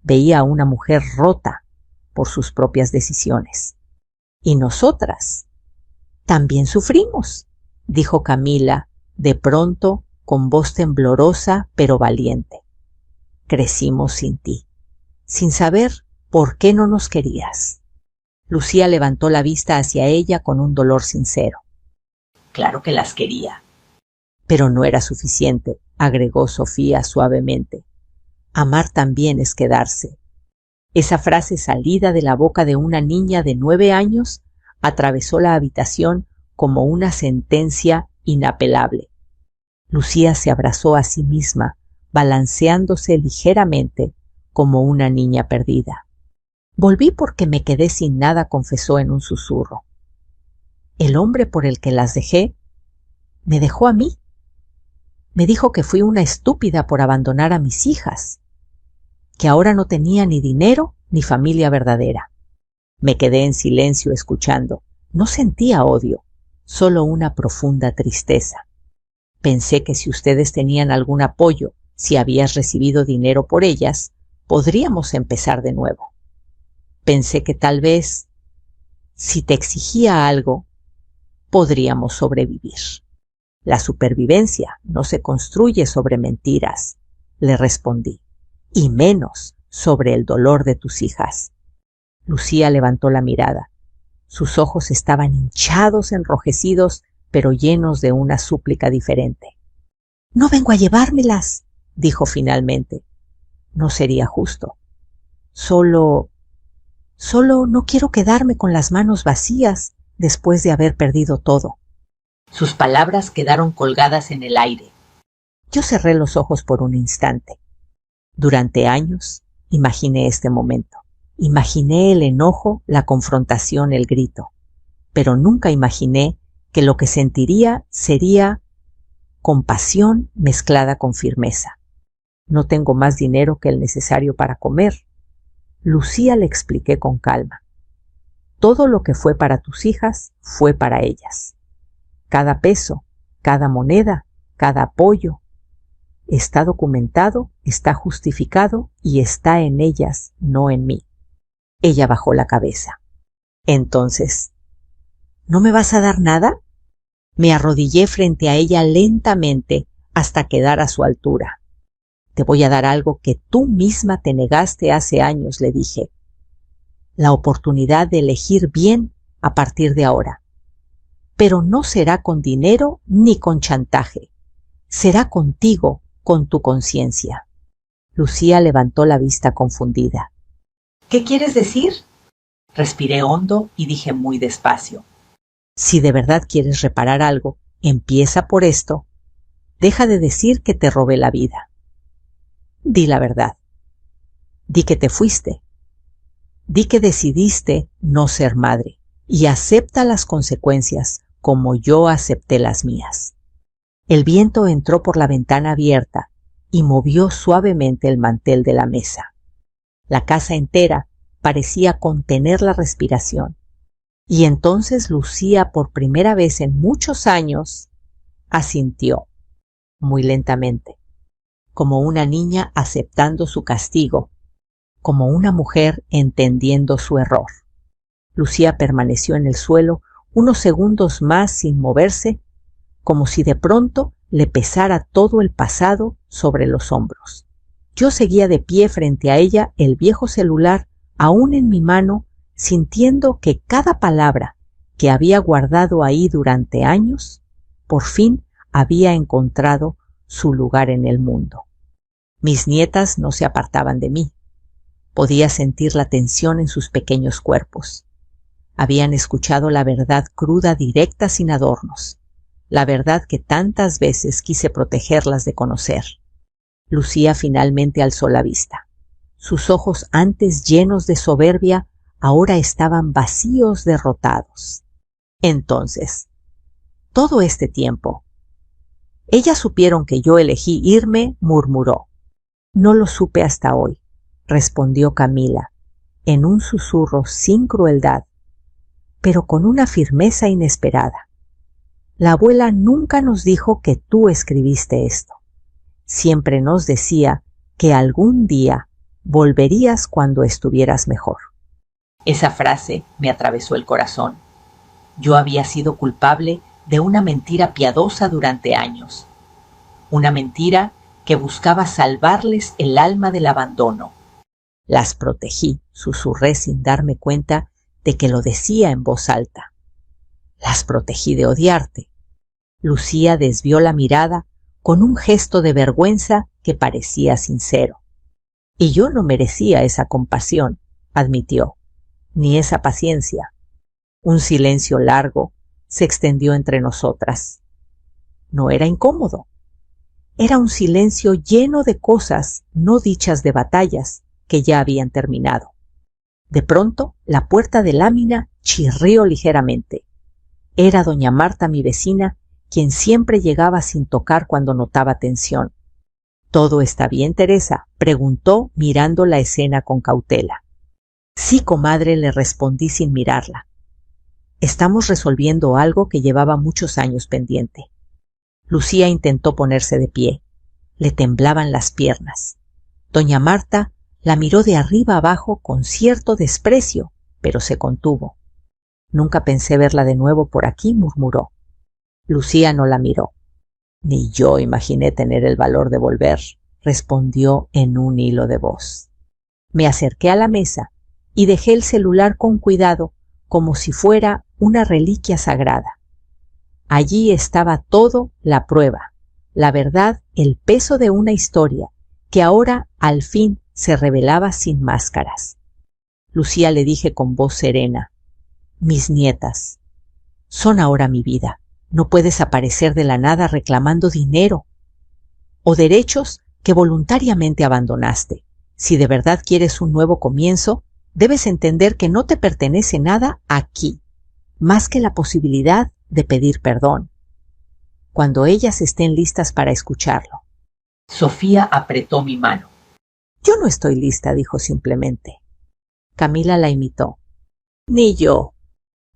veía a una mujer rota por sus propias decisiones. Y nosotras también sufrimos, dijo Camila, de pronto con voz temblorosa pero valiente. Crecimos sin ti, sin saber por qué no nos querías. Lucía levantó la vista hacia ella con un dolor sincero. Claro que las quería. Pero no era suficiente, agregó Sofía suavemente. Amar también es quedarse. Esa frase salida de la boca de una niña de 9 años atravesó la habitación como una sentencia inapelable. Lucía se abrazó a sí misma, balanceándose ligeramente como una niña perdida. Volví porque me quedé sin nada, confesó en un susurro. El hombre por el que las dejé me dejó a mí. Me dijo que fui una estúpida por abandonar a mis hijas, que ahora no tenía ni dinero ni familia verdadera. Me quedé en silencio escuchando. No sentía odio, solo una profunda tristeza. Pensé que si ustedes tenían algún apoyo, si habías recibido dinero por ellas, podríamos empezar de nuevo. Pensé que tal vez, si te exigía algo, podríamos sobrevivir. La supervivencia no se construye sobre mentiras, le respondí, y menos sobre el dolor de tus hijas. Lucía levantó la mirada. Sus ojos estaban hinchados, enrojecidos, pero llenos de una súplica diferente. No vengo a llevármelas, dijo finalmente. No sería justo. Solo no quiero quedarme con las manos vacías después de haber perdido todo. Sus palabras quedaron colgadas en el aire. Yo cerré los ojos por un instante. Durante años Imaginé este momento. Imaginé el enojo, la confrontación, el grito. Pero nunca imaginé que lo que sentiría sería compasión mezclada con firmeza. No tengo más dinero que el necesario para comer. Lucía, le expliqué con calma. Todo lo que fue para tus hijas fue para ellas. Cada peso, cada moneda, cada apoyo está documentado, está justificado y está en ellas, no en mí. Ella bajó la cabeza. Entonces, ¿no me vas a dar nada? Me arrodillé frente a ella lentamente hasta quedar a su altura. Te voy a dar algo que tú misma te negaste hace años, le dije. La oportunidad de elegir bien a partir de ahora. Pero no será con dinero ni con chantaje. Será contigo, con tu conciencia. Lucía levantó la vista confundida. ¿Qué quieres decir? Respiré hondo y dije muy despacio. Si de verdad quieres reparar algo, empieza por esto. Deja de decir que te robé la vida. Di la verdad. Di que te fuiste. Di que decidiste no ser madre y acepta las consecuencias como yo acepté las mías. El viento entró por la ventana abierta y movió suavemente el mantel de la mesa. La casa entera parecía contener la respiración. Y entonces Lucía, por primera vez en muchos años, asintió, muy lentamente, como una niña aceptando su castigo, como una mujer entendiendo su error. Lucía permaneció en el suelo unos segundos más sin moverse, como si de pronto le pesara todo el pasado sobre los hombros. Yo seguía de pie frente a ella, el viejo celular aún en mi mano, sintiendo que cada palabra que había guardado ahí durante años, por fin había encontrado su lugar en el mundo. Mis nietas no se apartaban de mí. Podía sentir la tensión en sus pequeños cuerpos. Habían escuchado la verdad cruda, directa, sin adornos. La verdad que tantas veces quise protegerlas de conocer. Lucía finalmente alzó la vista. Sus ojos, antes llenos de soberbia, ahora estaban vacíos, derrotados. Entonces, todo este tiempo, ellas supieron que yo elegí irme, murmuró. No lo supe hasta hoy, respondió Camila, en un susurro sin crueldad, pero con una firmeza inesperada. La abuela nunca nos dijo que tú escribiste esto. Siempre nos decía que algún día volverías cuando estuvieras mejor. Esa frase me atravesó el corazón. Yo había sido culpable de una mentira piadosa durante años. Una mentira que buscaba salvarles el alma del abandono. Las protegí, susurré sin darme cuenta de que lo decía en voz alta. Las protegí de odiarte. Lucía desvió la mirada con un gesto de vergüenza que parecía sincero. Y yo no merecía esa compasión, admitió, ni esa paciencia. Un silencio largo se extendió entre nosotras. No era incómodo. Era un silencio lleno de cosas no dichas, de batallas que ya habían terminado. De pronto, la puerta de lámina chirrió ligeramente. Era doña Marta, mi vecina, quien siempre llegaba sin tocar cuando notaba tensión. ¿Todo está bien, Teresa?, preguntó mirando la escena con cautela. Sí, comadre, le respondí sin mirarla. Estamos resolviendo algo que llevaba muchos años pendiente. Lucía intentó ponerse de pie. Le temblaban las piernas. Doña Marta la miró de arriba abajo con cierto desprecio, pero se contuvo. Nunca pensé verla de nuevo por aquí, murmuró. Lucía no la miró. Ni yo imaginé tener el valor de volver, respondió en un hilo de voz. Me acerqué a la mesa y dejé el celular con cuidado, como si fuera una reliquia sagrada. Allí estaba todo, la prueba, la verdad, el peso de una historia que ahora al fin se revelaba sin máscaras. Lucía, le dije con voz serena, mis nietas son ahora mi vida. No puedes aparecer de la nada reclamando dinero o derechos que voluntariamente abandonaste. Si de verdad quieres un nuevo comienzo, debes entender que no te pertenece nada aquí, más que la posibilidad de pedir perdón, cuando ellas estén listas para escucharlo. Sofía apretó mi mano. Yo no estoy lista, dijo simplemente. Camila la imitó. Ni yo.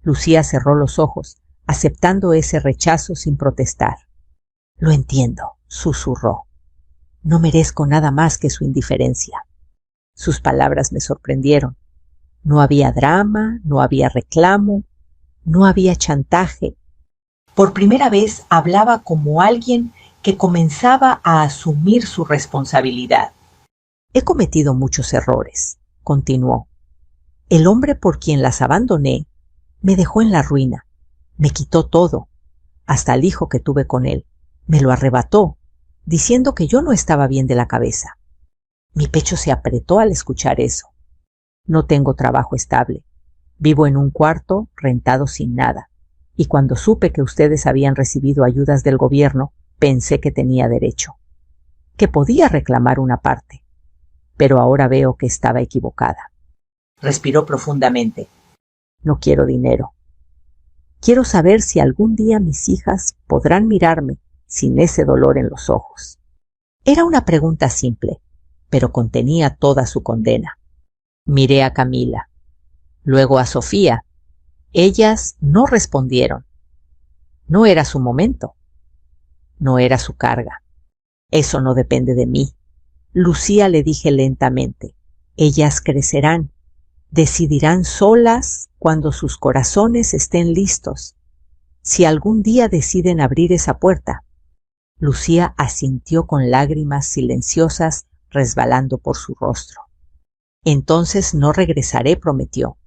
Lucía cerró los ojos, aceptando ese rechazo sin protestar. Lo entiendo, susurró. No merezco nada más que su indiferencia. Sus palabras me sorprendieron. No había drama, no había reclamo, no había chantaje. Por primera vez hablaba como alguien que comenzaba a asumir su responsabilidad. He cometido muchos errores, continuó. El hombre por quien las abandoné me dejó en la ruina, me quitó todo, hasta el hijo que tuve con él. Me lo arrebató, diciendo que yo no estaba bien de la cabeza. Mi pecho se apretó al escuchar eso. No tengo trabajo estable. Vivo en un cuarto rentado sin nada. Y cuando supe que ustedes habían recibido ayudas del gobierno, pensé que tenía derecho, que podía reclamar una parte. Pero ahora veo que estaba equivocada. Respiró profundamente. No quiero dinero. Quiero saber si algún día mis hijas podrán mirarme sin ese dolor en los ojos. Era una pregunta simple, pero contenía toda su condena. Miré a Camila, luego a Sofía. Ellas no respondieron. No era su momento. No era su carga. Eso no depende de mí. Lucía, le dije lentamente, ellas crecerán, decidirán solas cuando sus corazones estén listos. Si algún día deciden abrir esa puerta. Lucía asintió con lágrimas silenciosas resbalando por su rostro. Entonces no regresaré, prometió.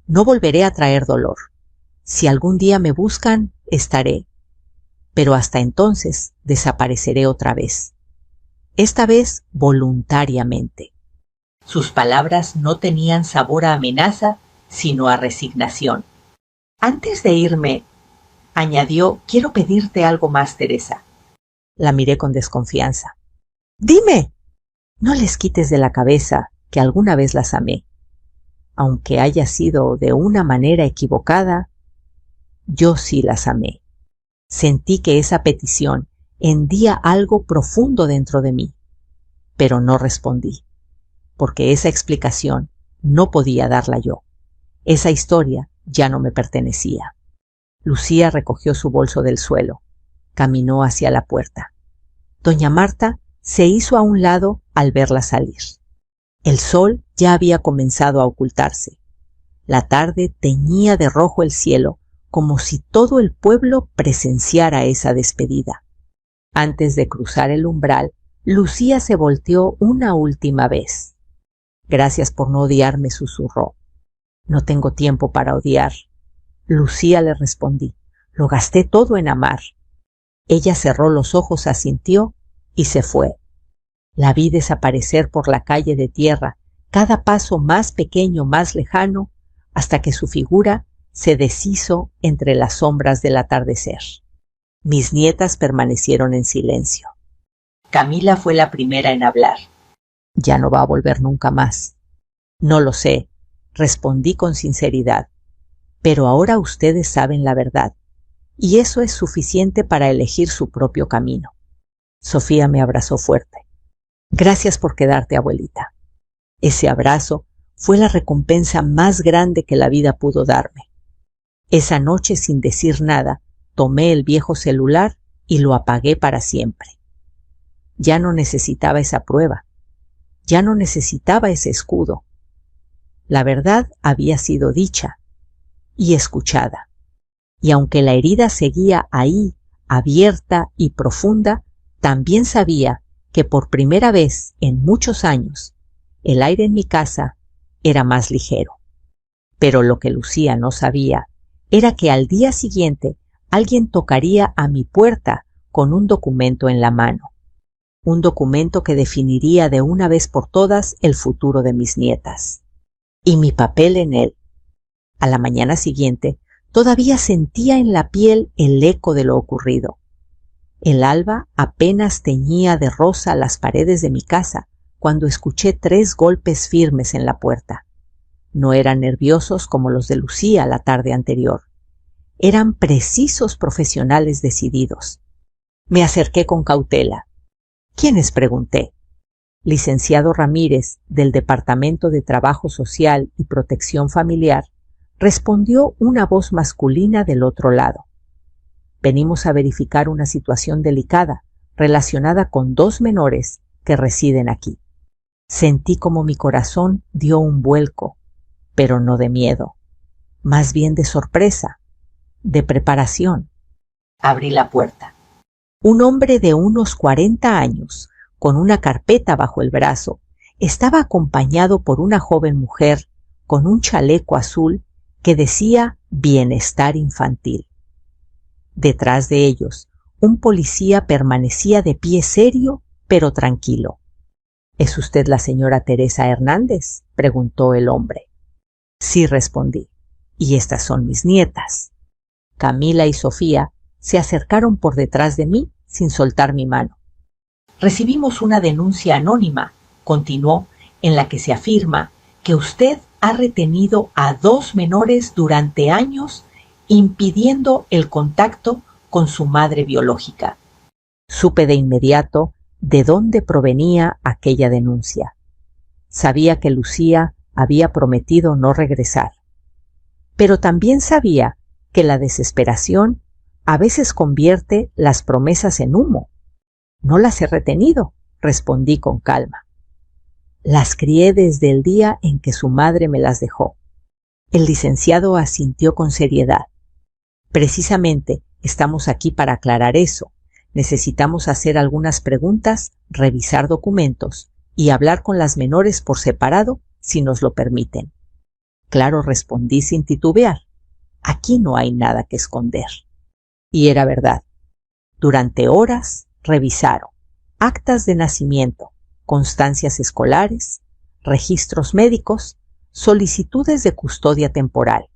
No volveré a traer dolor. Si algún día me buscan, estaré. Pero hasta entonces desapareceré otra vez. Esta vez voluntariamente. Sus palabras no tenían sabor a amenaza, sino a resignación. Antes de irme, añadió, quiero pedirte algo más, Teresa. La miré con desconfianza. ¡Dime! No les quites de la cabeza que alguna vez las amé. Aunque haya sido de una manera equivocada, yo sí las amé. Sentí que esa petición hendía algo profundo dentro de mí, pero no respondí, porque esa explicación no podía darla yo. Esa historia ya no me pertenecía. Lucía recogió su bolso del suelo, caminó hacia la puerta. Doña Marta se hizo a un lado al verla salir. El sol ya había comenzado a ocultarse. La tarde teñía de rojo el cielo, como si todo el pueblo presenciara esa despedida. Antes de cruzar el umbral, Lucía se volteó una última vez. Gracias por no odiarme, susurró. No tengo tiempo para odiar. Lucía, le respondí. Lo gasté todo en amar. Ella cerró los ojos, asintió y se fue. La vi desaparecer por la calle de tierra, cada paso más pequeño, más lejano, hasta que su figura se deshizo entre las sombras del atardecer. Mis nietas permanecieron en silencio. Camila fue la primera en hablar. Ya no va a volver nunca más. No lo sé, respondí con sinceridad. Pero ahora ustedes saben la verdad, y eso es suficiente para elegir su propio camino. Sofía me abrazó fuerte. Gracias por quedarte, abuelita. Ese abrazo fue la recompensa más grande que la vida pudo darme. Esa noche, sin decir nada, tomé el viejo celular y lo apagué para siempre. Ya no necesitaba esa prueba. Ya no necesitaba ese escudo. La verdad había sido dicha y escuchada. Y aunque la herida seguía ahí, abierta y profunda, también sabía que por primera vez en muchos años el aire en mi casa era más ligero. Pero lo que Lucía no sabía era que al día siguiente alguien tocaría a mi puerta con un documento en la mano. Un documento que definiría de una vez por todas el futuro de mis nietas. Y mi papel en él. A la mañana siguiente todavía sentía en la piel el eco de lo ocurrido. El alba apenas teñía de rosa las paredes de mi casa cuando escuché 3 golpes firmes en la puerta. No eran nerviosos como los de Lucía la tarde anterior. Eran precisos profesionales decididos. Me acerqué con cautela. ¿Quiénes?, pregunté. Licenciado Ramírez, del Departamento de Trabajo Social y Protección Familiar, respondió una voz masculina del otro lado. Venimos a verificar una situación delicada relacionada con 2 menores que residen aquí. Sentí como mi corazón dio un vuelco, pero no de miedo, más bien de sorpresa, de preparación. Abrí la puerta. Un hombre de unos 40 años, con una carpeta bajo el brazo, estaba acompañado por una joven mujer con un chaleco azul que decía Bienestar Infantil. Detrás de ellos, un policía permanecía de pie serio, pero tranquilo. ¿Es usted la señora Teresa Hernández?, preguntó el hombre. Sí, respondí. Y estas son mis nietas. Camila y Sofía se acercaron por detrás de mí sin soltar mi mano. Recibimos una denuncia anónima, continuó, en la que se afirma que usted ha retenido a 2 menores durante años, impidiendo el contacto con su madre biológica. Supe de inmediato de dónde provenía aquella denuncia. Sabía que Lucía había prometido no regresar. Pero también sabía que la desesperación a veces convierte las promesas en humo. No las he retenido, respondí con calma. Las crié desde el día en que su madre me las dejó. El licenciado asintió con seriedad. Precisamente estamos aquí para aclarar eso. Necesitamos hacer algunas preguntas, revisar documentos y hablar con las menores por separado, si nos lo permiten. Claro, respondí sin titubear. Aquí no hay nada que esconder. Y era verdad. Durante horas revisaron actas de nacimiento, constancias escolares, registros médicos, solicitudes de custodia temporal,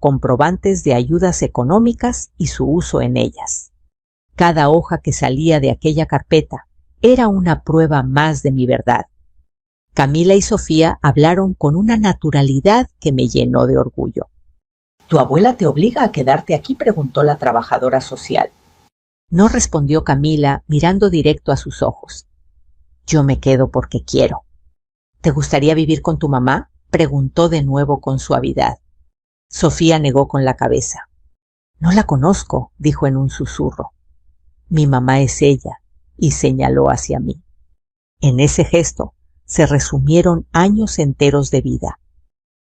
comprobantes de ayudas económicas y su uso en ellas. Cada hoja que salía de aquella carpeta era una prueba más de mi verdad. Camila y Sofía hablaron con una naturalidad que me llenó de orgullo. ¿Tu abuela te obliga a quedarte aquí?, preguntó la trabajadora social. No, respondió Camila, mirando directo a sus ojos. Yo me quedo porque quiero. ¿Te gustaría vivir con tu mamá?, preguntó de nuevo con suavidad. Sofía negó con la cabeza. No la conozco, dijo en un susurro. Mi mamá es ella, y señaló hacia mí. En ese gesto se resumieron años enteros de vida.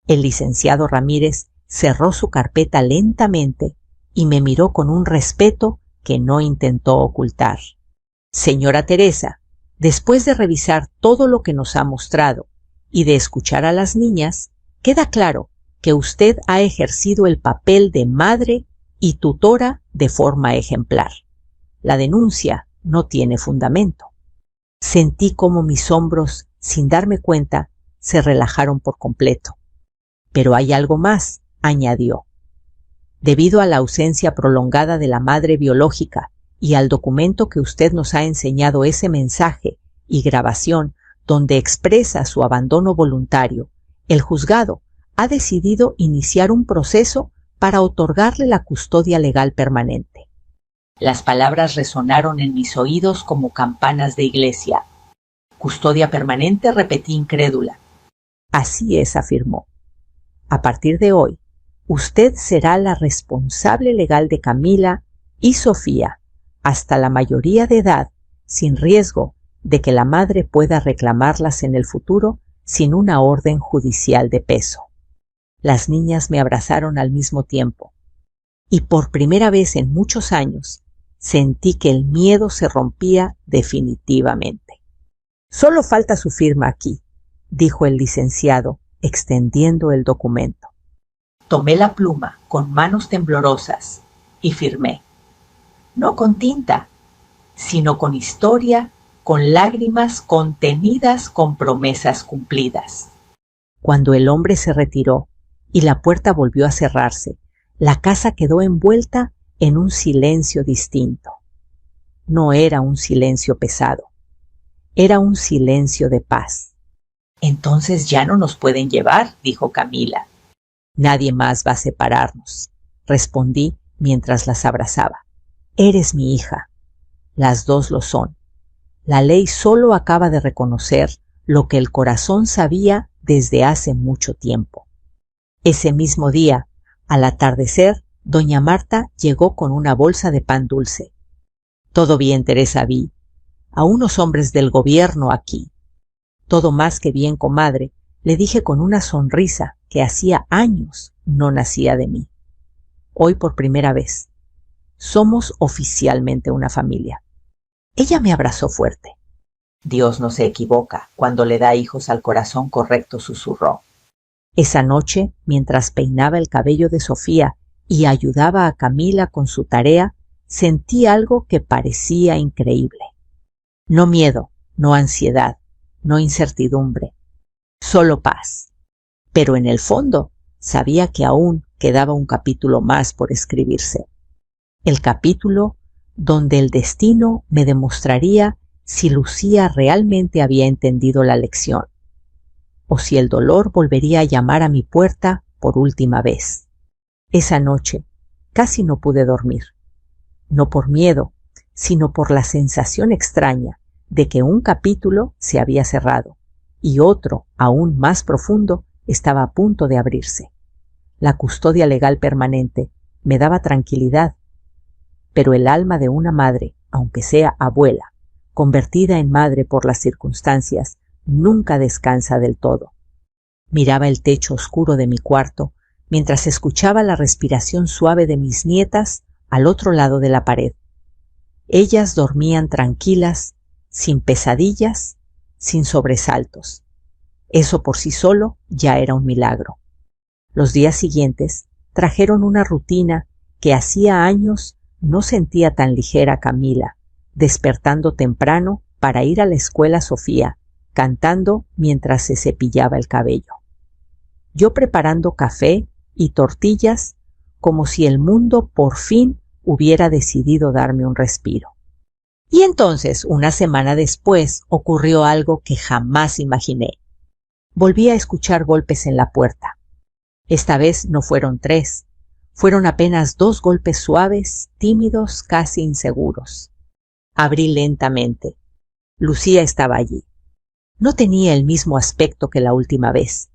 El licenciado Ramírez cerró su carpeta lentamente y me miró con un respeto que no intentó ocultar. Señora Teresa, después de revisar todo lo que nos ha mostrado y de escuchar a las niñas, queda claro que usted ha ejercido el papel de madre y tutora de forma ejemplar. La denuncia no tiene fundamento. Sentí como mis hombros, sin darme cuenta, se relajaron por completo. Pero hay algo más, añadió. Debido a la ausencia prolongada de la madre biológica y al documento que usted nos ha enseñado, ese mensaje y grabación donde expresa su abandono voluntario, el juzgado ha decidido iniciar un proceso para otorgarle la custodia legal permanente. Las palabras resonaron en mis oídos como campanas de iglesia. Custodia permanente, repetí incrédula. Así es, afirmó. A partir de hoy, usted será la responsable legal de Camila y Sofía hasta la mayoría de edad, sin riesgo de que la madre pueda reclamarlas en el futuro sin una orden judicial de peso. Las niñas me abrazaron al mismo tiempo, y por primera vez en muchos años sentí que el miedo se rompía definitivamente. Solo falta su firma aquí, dijo el licenciado, extendiendo el documento. Tomé la pluma con manos temblorosas y firmé. No con tinta, sino con historia, con lágrimas contenidas con promesas cumplidas. Cuando el hombre se retiró y la puerta volvió a cerrarse, la casa quedó envuelta en un silencio distinto. No era un silencio pesado. Era un silencio de paz. «Entonces ya no nos pueden llevar», dijo Camila. «Nadie más va a separarnos», respondí mientras las abrazaba. «Eres mi hija. Las dos lo son. La ley solo acaba de reconocer lo que el corazón sabía desde hace mucho tiempo». Ese mismo día, al atardecer, doña Marta llegó con una bolsa de pan dulce. «Todo bien, Teresa, vi. A unos hombres del gobierno aquí». «Todo más que bien, comadre», le dije con una sonrisa que hacía años no nacía de mí. Hoy por primera vez. Somos oficialmente una familia. Ella me abrazó fuerte. «Dios no se equivoca cuando le da hijos al corazón correcto», susurró. Esa noche, mientras peinaba el cabello de Sofía y ayudaba a Camila con su tarea, sentí algo que parecía increíble. No miedo, no ansiedad, no incertidumbre, solo paz. Pero en el fondo sabía que aún quedaba un capítulo más por escribirse. El capítulo donde el destino me demostraría si Lucía realmente había entendido la lección, o si el dolor volvería a llamar a mi puerta por última vez. Esa noche casi no pude dormir, no por miedo, sino por la sensación extraña de que un capítulo se había cerrado y otro, aún más profundo, estaba a punto de abrirse. La custodia legal permanente me daba tranquilidad, pero el alma de una madre, aunque sea abuela, convertida en madre por las circunstancias, nunca descansa del todo. Miraba el techo oscuro de mi cuarto mientras escuchaba la respiración suave de mis nietas al otro lado de la pared. Ellas dormían tranquilas, sin pesadillas, sin sobresaltos. Eso por sí solo ya era un milagro. Los días siguientes trajeron una rutina que hacía años no sentía tan ligera Camila, despertando temprano para ir a la escuela Sofía, cantando mientras se cepillaba el cabello. Yo preparando café y tortillas como si el mundo por fin hubiera decidido darme un respiro. Y entonces, una semana después, ocurrió algo que jamás imaginé. Volví a escuchar golpes en la puerta. Esta vez no fueron 3, fueron apenas 2 golpes suaves, tímidos, casi inseguros. Abrí lentamente. Lucía estaba allí. No tenía el mismo aspecto que la última vez.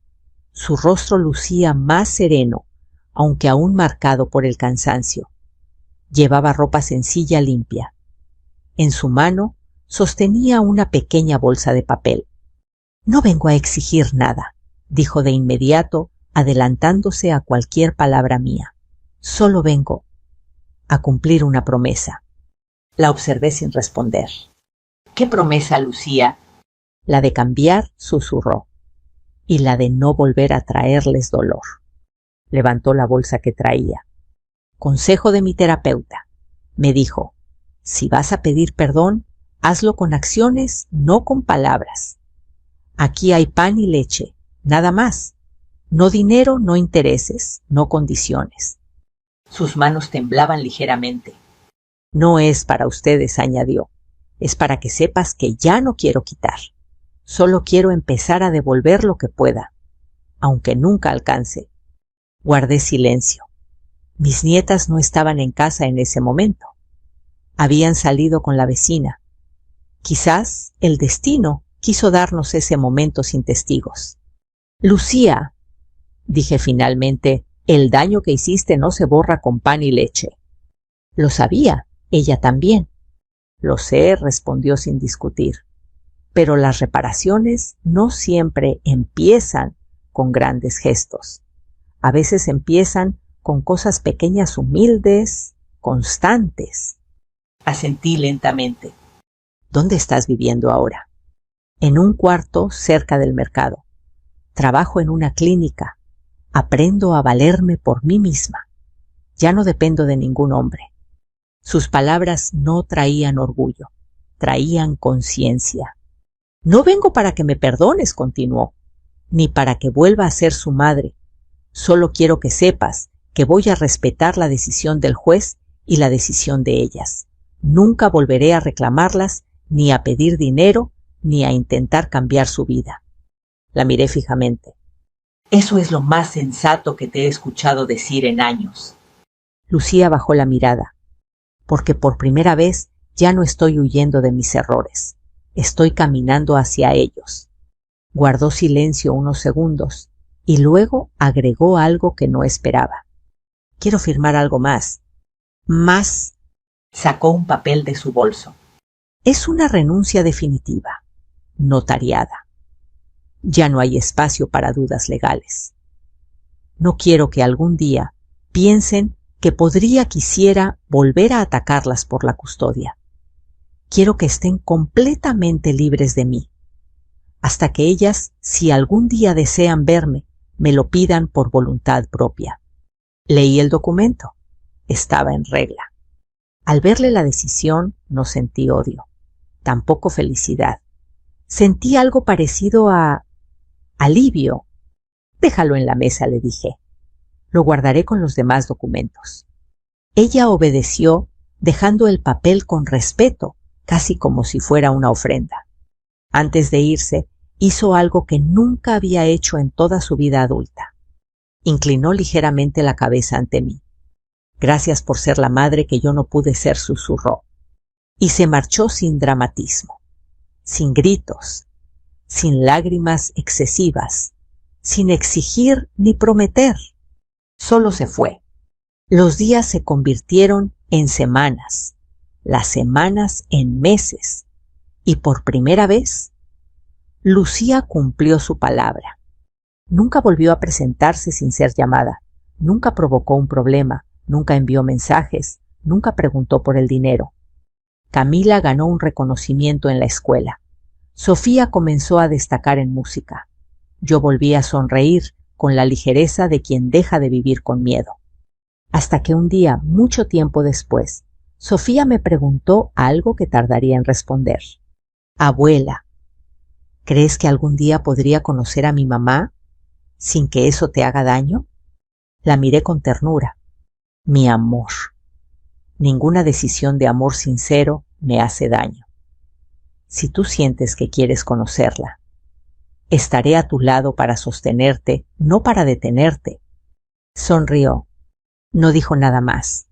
Su rostro lucía más sereno, aunque aún marcado por el cansancio. Llevaba ropa sencilla limpia. En su mano sostenía una pequeña bolsa de papel. «No vengo a exigir nada», dijo de inmediato, adelantándose a cualquier palabra mía. «Solo vengo a cumplir una promesa». La observé sin responder. «¿Qué promesa, Lucía?» «La de cambiar», susurró, «y la de no volver a traerles dolor». Levantó la bolsa que traía. «Consejo de mi terapeuta», me dijo. «Si vas a pedir perdón, hazlo con acciones, no con palabras. Aquí hay pan y leche, nada más. No dinero, no intereses, no condiciones». Sus manos temblaban ligeramente. «No es para ustedes», añadió. «Es para que sepas que ya no quiero quitar. Solo quiero empezar a devolver lo que pueda, aunque nunca alcance». Guardé silencio. Mis nietas no estaban en casa en ese momento. Habían salido con la vecina. Quizás el destino quiso darnos ese momento sin testigos. «Lucía», dije finalmente, «el daño que hiciste no se borra con pan y leche». Lo sabía, ella también. «Lo sé», respondió sin discutir. «Pero las reparaciones no siempre empiezan con grandes gestos. A veces empiezan con cosas pequeñas humildes, constantes». Asentí lentamente. «¿Dónde estás viviendo ahora?» «En un cuarto cerca del mercado. Trabajo en una clínica. Aprendo a valerme por mí misma. Ya no dependo de ningún hombre». Sus palabras no traían orgullo, traían conciencia. «No vengo para que me perdones», continuó, «ni para que vuelva a ser su madre. Solo quiero que sepas que voy a respetar la decisión del juez y la decisión de ellas. Nunca volveré a reclamarlas, ni a pedir dinero, ni a intentar cambiar su vida. La miré fijamente. Eso es lo más sensato que te he escuchado decir en años. Lucía bajó la mirada, porque por primera vez ya no estoy huyendo de mis errores. Estoy caminando hacia ellos. Guardó silencio unos segundos y luego agregó algo que no esperaba. Quiero firmar algo más. Más. Sacó un papel de su bolso. Es una renuncia definitiva, notariada. Ya no hay espacio para dudas legales. No quiero que algún día piensen que quisiera volver a atacarlas por la custodia. Quiero que estén completamente libres de mí, hasta que ellas, si algún día desean verme, me lo pidan por voluntad propia. Leí el documento. Estaba en regla. Al verle la decisión, no sentí odio, tampoco felicidad. Sentí algo parecido a alivio. Déjalo en la mesa, le dije. Lo guardaré con los demás documentos. Ella obedeció, dejando el papel con respeto, casi como si fuera una ofrenda. Antes de irse, hizo algo que nunca había hecho en toda su vida adulta. Inclinó ligeramente la cabeza ante mí. Gracias por ser la madre que yo no pude ser, susurró. Y se marchó sin dramatismo, sin gritos, sin lágrimas excesivas, sin exigir ni prometer. Solo se fue. Los días se convirtieron en semanas, las semanas en meses, y por primera vez, Lucía cumplió su palabra. Nunca volvió a presentarse sin ser llamada, nunca provocó un problema, nunca envió mensajes, nunca preguntó por el dinero. Camila ganó un reconocimiento en la escuela. Sofía comenzó a destacar en música. Yo volví a sonreír con la ligereza de quien deja de vivir con miedo. Hasta que un día, mucho tiempo después, Sofía me preguntó algo que tardaría en responder. Abuela, ¿crees que algún día podría conocer a mi mamá sin que eso te haga daño? La miré con ternura. Mi amor. Ninguna decisión de amor sincero me hace daño. Si tú sientes que quieres conocerla, estaré a tu lado para sostenerte, no para detenerte. Sonrió. No dijo nada más.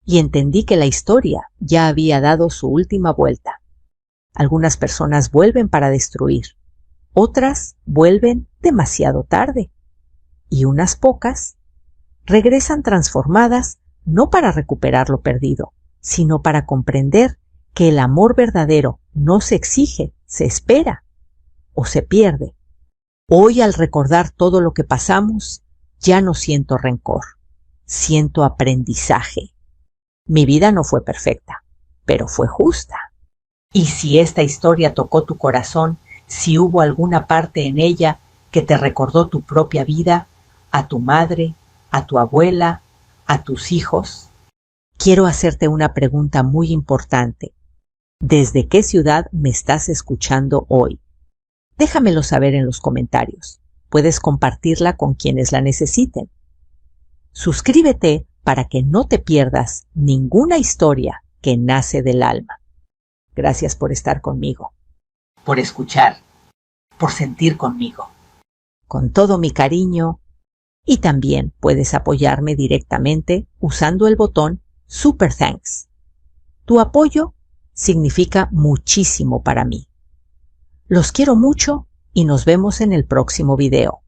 Y entendí que la historia ya había dado su última vuelta. Algunas personas vuelven para destruir, otras vuelven demasiado tarde, y unas pocas regresan transformadas no para recuperar lo perdido, sino para comprender que el amor verdadero no se exige, se espera o se pierde. Hoy, al recordar todo lo que pasamos, ya no siento rencor, siento aprendizaje. Mi vida no fue perfecta, pero fue justa. Y si esta historia tocó tu corazón, si hubo alguna parte en ella que te recordó tu propia vida, a tu madre, a tu abuela, a tus hijos, quiero hacerte una pregunta muy importante. ¿Desde qué ciudad me estás escuchando hoy? Déjamelo saber en los comentarios. Puedes compartirla con quienes la necesiten. Suscríbete para que no te pierdas ninguna historia que nace del alma. Gracias por estar conmigo, por escuchar, por sentir conmigo. Con todo mi cariño, y también puedes apoyarme directamente usando el botón Super Thanks. Tu apoyo significa muchísimo para mí. Los quiero mucho y nos vemos en el próximo video.